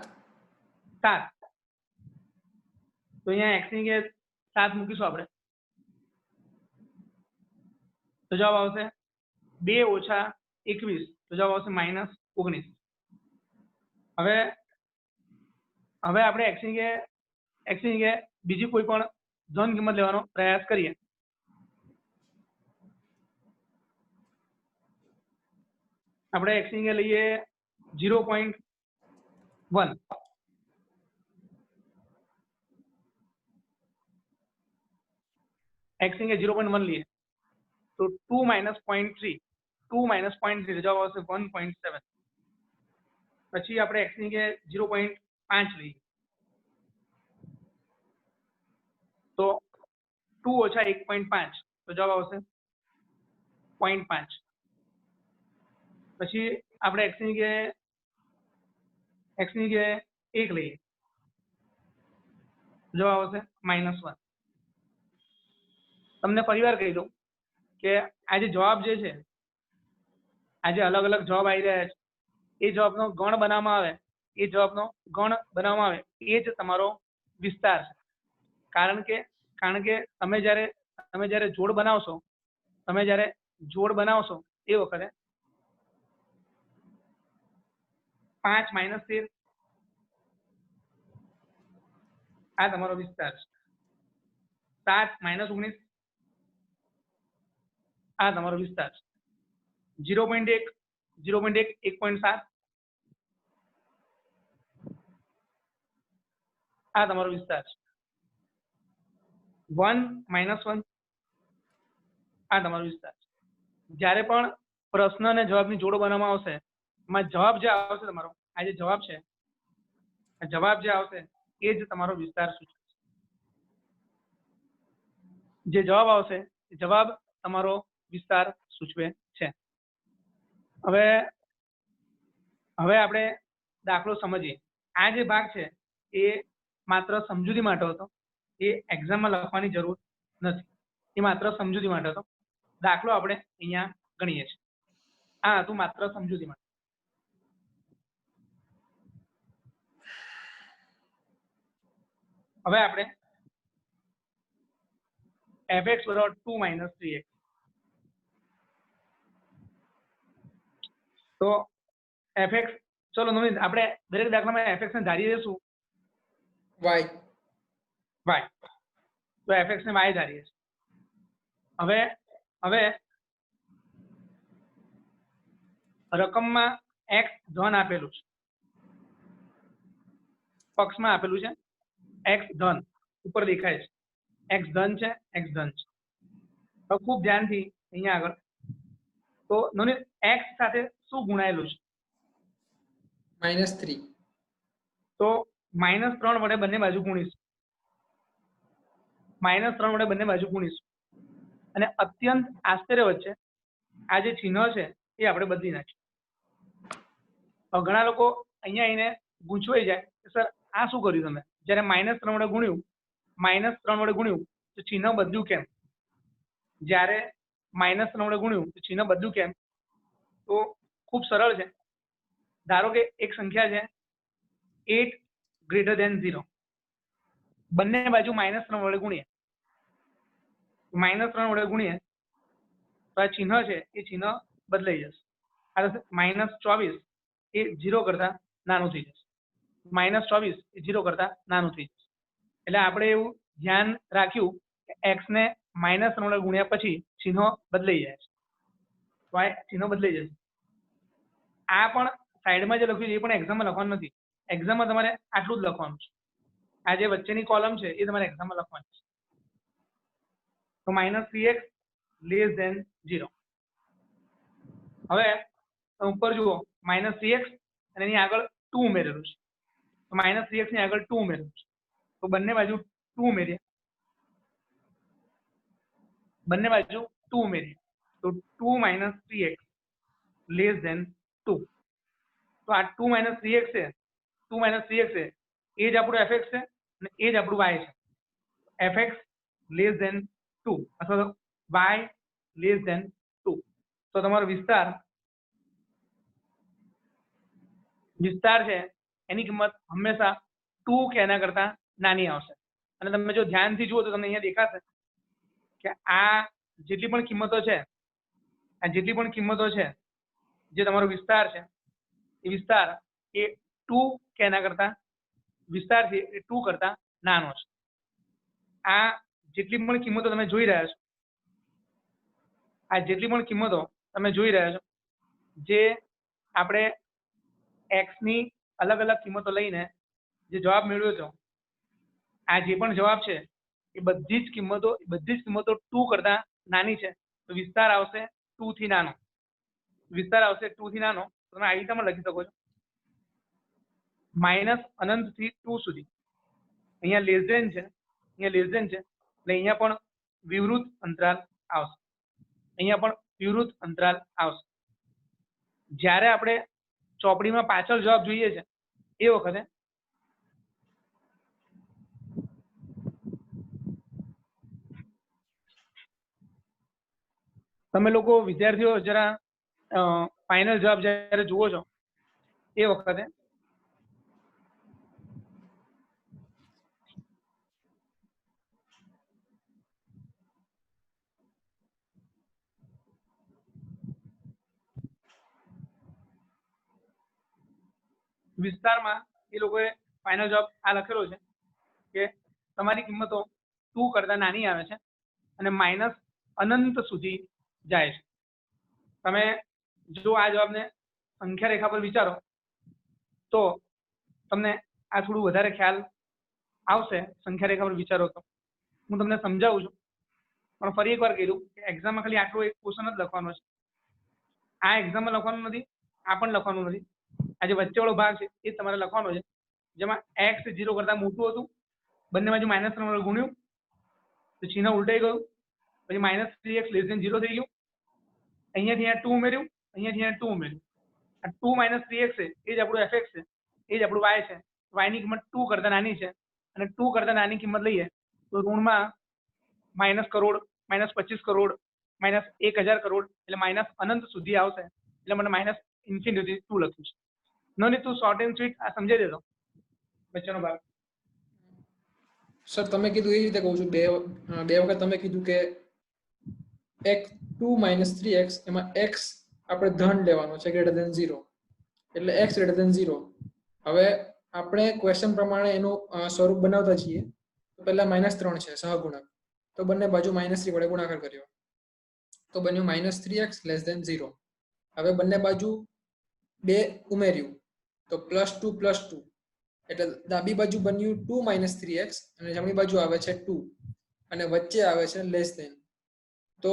તો અહીંયા x ની 7 મૂકીશું આપણે તો જવાબ આવશે 2 ઓછા 21 તો જવાબ આવશે -19. હવે આપણે x ની જગ્યાએ બીજી કોઈ પણ ધન કિંમત લેવાનો પ્રયાસ કરીએ. આપણે x ની જગ્યાએ લઈએ 0.1. x ની જગ્યાએ 0.1 લઈએ તો 2 minus 0.3 તો જવાબ આવશે 1.7. પછી આપણે x ની જગ્યાએ 0.5 લઈએ તો 2 ઓછા 1.5 તો જવાબ આવશે 0.5. પછી આપણે x ની જગ્યાએ 1 લઈએ જવાબ આવશે -1. તમને ફરીવાર કહી દઉં કે આ જે જવાબ જે છે, આજે અલગ અલગ જવાબ આવી રહ્યા છે, એ જવાબનો ગણ બનાવવામાં આવે એ જ તમારો વિસ્તાર છે. કારણ કે તમે જ્યારે જોડ બનાવશો એ વખતે 5 - 13 આ તમારો વિસ્તાર છે. 7 - 19 આ તમારો વિસ્તાર છે. 0.1 1.7 આ તમારો વિસ્તાર છે. 1 - 1 આ તમારો વિસ્તાર છે. જ્યારે પણ પ્રશ્ન અને જવાબની જોડો બનાવવામાં આવશે એમાં જવાબ જે આવશે તમારો, આ જે જવાબ છે, આ જવાબ જે આવશે એ જ તમારો વિસ્તાર સૂચવે છે. જે જવાબ આવશે એ જવાબ તમારો વિસ્તાર સૂચવે છે. હવે આપણે દાખલો સમજીએ. આ જે ભાગ છે એ માત્ર સમજૂતી માટે હતો. એ એક્ઝામમાં લખવાની જરૂર નથી. એ માત્ર સમજૂતી માટે હતો. દાખલો આપણે અહીંયા ગણીએ છીએ. આ હતું માત્ર સમજૂતી માટે. હવે આપણે fx બરાબર 2 minus 3x. તો fx, ચલો નવીન આપણે દરેક દાખલામાં fx ને ધારી દઈશું y. તો fx ને y ધારીએ છીએ. હવે રકમમાં x ધન આપેલું છે, પક્ષમાં આપેલું છે x ધન, ઉપર દેખાય છે x ધન છે. હવે ખૂબ ધ્યાનથી અહીંયા આગળ તો નવીન x સાથે શું ગુણાયેલું છે? -3. તો -3 વડે બંને બાજુ ગુણીશું. અને અત્યંત આશ્ચર્ય વચ્ચે આ જે ચિહ્ન છે એ આપણે બદલી નાખીએ. ઘણા લોકો અહીંયા આવીને ગૂંચવાઈ જાય કે સર આ શું કર્યું તમે? જ્યારે -3 વડે ગુણ્યું તો ચિહ્ન બદલ્યું કેમ? જ્યારે -3 વડે ગુણ્યું તો ચિહ્ન બદલ્યું કેમ? તો ખૂબ સરળ છે. ધારો કે એક સંખ્યા છે 8 greater than 0. બંને બાજુ -3 વડે ગુણીએ તો આ ચિહ્ન છે એ ચિહ્ન બદલાઈ જશે. આ -24 એ 0 કરતા નાનું થઈ જશે. -24 એ 0 કરતા નાનું થઈ જશે. એટલે આપણે એવું ધ્યાન રાખ્યું કે x ને -3 વડે ગુણ્યા પછી ચિહ્નો બદલાઈ જાય છે. તો આ ચિહ્નો બદલાઈ જશે. આ પણ સાઈડમાં જે લખ્યું છે એ પણ એક્ઝામમાં લખવાનું નથી. એક્ઝામમાં તમારે આટલું જ લખવાનું છે. આ જે વચ્ચેની કોલમ છે એ તમારે એક્ઝામમાં લખવાની છે. તો -3x <0. હવે ઉપર જુઓ -3x અને એની આગળ 2 ઉમેરેલું છે. તો -3x ની આગળ 2 ઉમેરેલું છે. તો બંને બાજુ 2 ઉમેરીએ. તો 2 - 3x <2. તો આ 2 - 3x છે. 2 - 3x છે એ જ આપણું fx છે અને એ જ આપણું y છે. fx <2 અથવા તો y <2. તો તમારો વિસ્તાર છે એની કિંમત હંમેશા 2 કે એના કરતા નાની આવશે. અને તમે જો ધ્યાનથી જુઓ તો તમને અહીંયા દેખાશે કે આ જેટલી પણ કિંમતો છે જે તમારો વિસ્તાર છે એ વિસ્તાર એ 2 કે એના કરતા વિસ્તાર છે એ 2 કરતા નાનો છે. આ જેટલી પણ કિંમતો તમે જોઈ રહ્યા છો જે આપણે x ની અલગ અલગ કિંમતો લઈને જે જવાબ મેળવ્યો છે, આ જે પણ જવાબ છે એ બધી જ કિંમતો 2 કરતા નાની છે. તો વિસ્તાર આવશે 2 થી નાનો. તમે આવી રીતે પણ લખી શકો છો -અનંત થી 2 સુધી. અહીંયા લેસ ધેન છે એટલે અહીંયા પણ વિવૃત અંતરાલ આવશે. જ્યારે આપણે ચોપડીમાં પાછળ જવાબ જોઈએ છે એ વખતે તમે લોકો વિદ્યાર્થીઓ જરા ફાઇનલ જવાબ જ્યારે જુઓ છો એ વખતે વિસ્તારમાં એ લોકોએ ફાઇનલ જવાબ આ લખેલો છે કે તમારી કિંમતો 2 કરતા નાની આવે છે અને -અનંત સુધી જાય છે. તમે જો આ જવાબને સંખ્યા રેખા પર વિચારો તો તમને આ થોડું વધારે ખ્યાલ આવશે. સંખ્યા રેખા પર વિચારો તો હું તમને સમજાવું છું, પણ ફરી એકવાર કીધું કે એક્ઝામમાં ખાલી આટલો એક ક્વેશ્ચન જ લખવાનો છે. આ એક્ઝામમાં લખવાનું નથી, આ પણ લખવાનું નથી. આ જે વચ્ચેવાળો ભાગ છે એ તમારે લખવાનો છે, જેમાં x 0 કરતા મોટું હતું, બંને બાજુ -3 વડે ગુણ્યું તો ચિહ્ન ઉલટાઈ ગયું. પછી -3x <0 થઈ ગયું. અહીંયાથી અહીંયા 2 ઉમેર્યું, અહીંયાથી અહીંયા 2 ઉમેર્યું. આ 2 - 3x છે એ જ આપણું fx છે, એ જ આપણું y છે. y ની કિંમત 2 કરતા નાની છે અને 2 કરતા નાની કિંમત લઈએ તો ઋણમાં -1 કરોડ, -25 કરોડ, -1000 કરોડ એટલે અનંત સુધી આવશે. એટલે મને -∞2 લખ્યું છે. નોની તું શોર્ટ એન્ડ સ્વીટ આ સમજાઈ દેતો વચ્ચેનો ભાગ. સર તમે કીધું એ રીતે કહું છું, બે વખત તમે કીધું કે x2 - 3x એમાં x આપણે ધન લેવાનો છે >0 એટલે x > 0. હવે આપણે ક્વેશ્ચન પ્રમાણે એનું સ્વરૂપ બનાવતા છીએ. તો પહેલા -3 છે સહગુણક, તો બંને બાજુ -3 વડે ગુણાકાર કર્યો તો બન્યું -3x < 0. હવે બંને બાજુ 2 ઉમેર્યું તો +2 એટલે ડાબી બાજુ બન્યું 2 - 3x અને જમણી બાજુ આવે છે 2 અને વચ્ચે આવે છે <. તો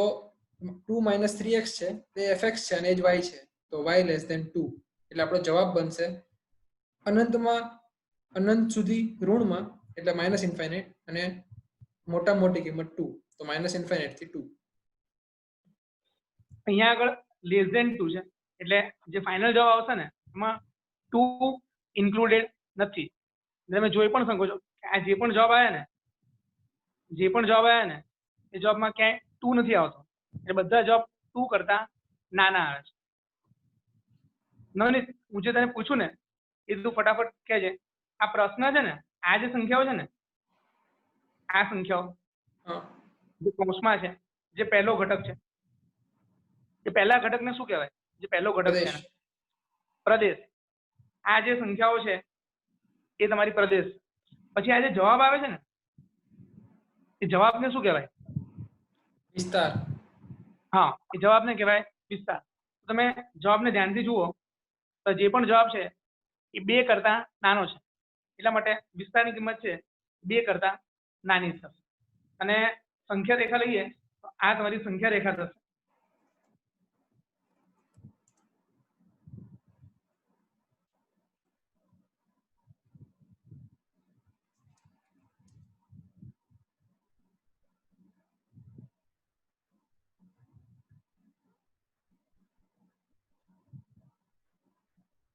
2 - 3x છે તે fx છે અને એ જ y છે, તો y <2. એટલે આપણો જવાબ બનશે અનંતમાં અનંત સુધી ઋણમાં એટલે -∞ અને મોટા મોટી કિંમત 2, તો -∞ થી 2. અહીંયા આગળ <2 છે એટલે જે ફાઇનલ જવાબ આવશે ને એમાં 2 ઇન્ક્લુડેડ નથી. તમે જોઈ પણ શકો છો કે આ જે પણ જવાબ આવ્યા ને એ જવાબમાં ક્યાંય 2 નથી આવતો. એટલે બધા જવાબ 2 કરતા નાના આવે છે. નવનીત, હું જે તને પૂછું ને એ તું ફટાફટ કહેજે. આ પ્રશ્ન છે ને, આ જે સંખ્યાઓ છે ને, આ સંખ્યાઓ જે કૌંસમાં છે, જે પહેલો ઘટક છે, એ પહેલા ઘટકને શું કહેવાય? જે પહેલો ઘટક છે પ્રદેશ. આ જે સંખ્યાઓ છે એ તમારી પ્રદેશ. પછી આ જે જવાબ આવે છે ને એ જવાબને શું કહેવાય? વિસ્તાર. હા, એ જવાબને કહેવાય વિસ્તાર. તમે જવાબને ધ્યાનથી જુઓ તો જે પણ જવાબ છે એ 2 કરતા નાનો છે, એટલા માટે વિસ્તારની કિંમત છે 2 કરતા નાની થશે. અને સંખ્યા રેખા લઈએ તો આ તમારી સંખ્યા રેખા થશે.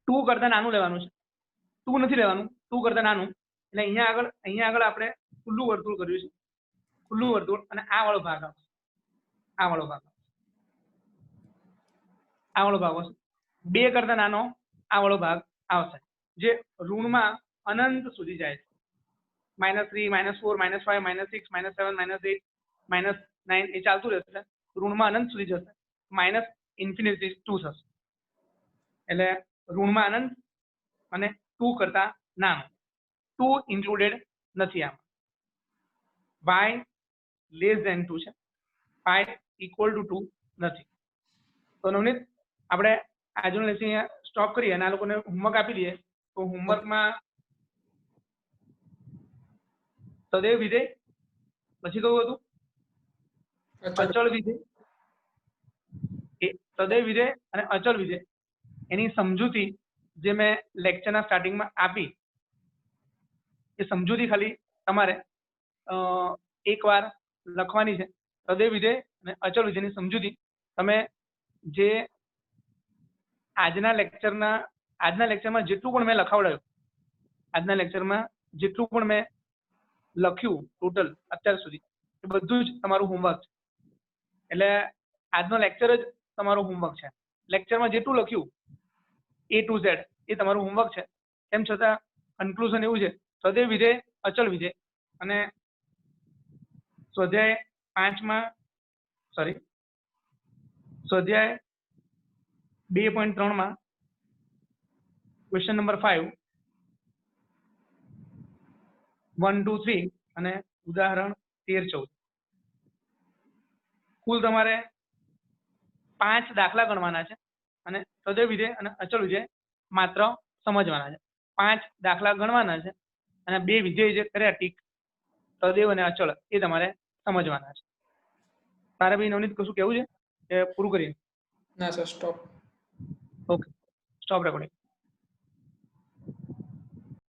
ટુ કરતા નાનું લેવાનું છે, ટુ નથી લેવાનું, ટુ કરતા નાનું. એટલે અહીંયા આગળ આપણે ખુલ્લું વર્તુળ કર્યું છે, ખુલ્લું વર્તુળ, અને આ વાળો ભાગ આવશે, આ વાળો ભાગ આવશે. 2 કરતા નાનો આ વાળો ભાગ આવશે, જે ઋણમાં અનંત સુધી જાય છે. -3, -4, -5, -6, -7, -8, -9 એ ચાલતું રહેશે, ઋણમાં અનંત સુધી જશે, -ઇન્ફિનિટી 2 થશે. એટલે ઋણમાં અનંત અને 2 કરતા નાનો, 2 ઇન્ક્લુડેડ નથી આમાં. y <2 છે, y = 2 નથી. તો નવનીત, આપણે આજનું લેસન અહીંયા સ્ટોપ કરીએ અને આ લોકોને હોમવર્ક આપી દઈએ. તો હોમવર્કમાં સદૈવ વિધેય, પછી કયું હતું? અચળ વિધેય. એ સદૈવ વિધેય અને અચળ વિધેય એની સમજૂતી જે મેં લેક્ચરના સ્ટાર્ટિંગમાં આપી, એ સમજૂતી ખાલી તમારે એકવાર લખવાની છે. સદૈવ વિધેય અને અચળ વિધેયની સમજૂતી તમે જે આજના લેક્ચરમાં જેટલું પણ મેં લખાવડાયું, આજના લેક્ચરમાં જેટલું પણ મેં લખ્યું ટોટલ અત્યાર સુધી, એ બધું જ તમારું હોમવર્ક છે. એટલે આજનો લેક્ચર જ તમારું હોમવર્ક છે. લેક્ચરમાં જેટલું લખ્યું A to Z એ તમારું હોમવર્ક છે. તેમ છતાં કન્ક્લુઝન એવું છે, સદૈવ વિધેય, અચળ વિધેય અને સ્વાધ્યાય 2.3 ક્વેશ્ચન નંબર 5, 1, 2, 3 અને ઉદાહરણ 13, 14 કુલ તમારે 5 દાખલા ગણવાના છે અને સદૈવ વિધેય અને અચળ વિધેય માત્ર સમજવાના છે. 5 દાખલા ગણવાના છે અને 2 વિધેય જે કર્યા ટીક, સદૈવ અને અચળ, એ તમારે સમજવાના છે. તારે ભાઈ નવનીત કશું કેવું છે કે પૂરું કરીએ? ના sir, stop. Okay, stop recording.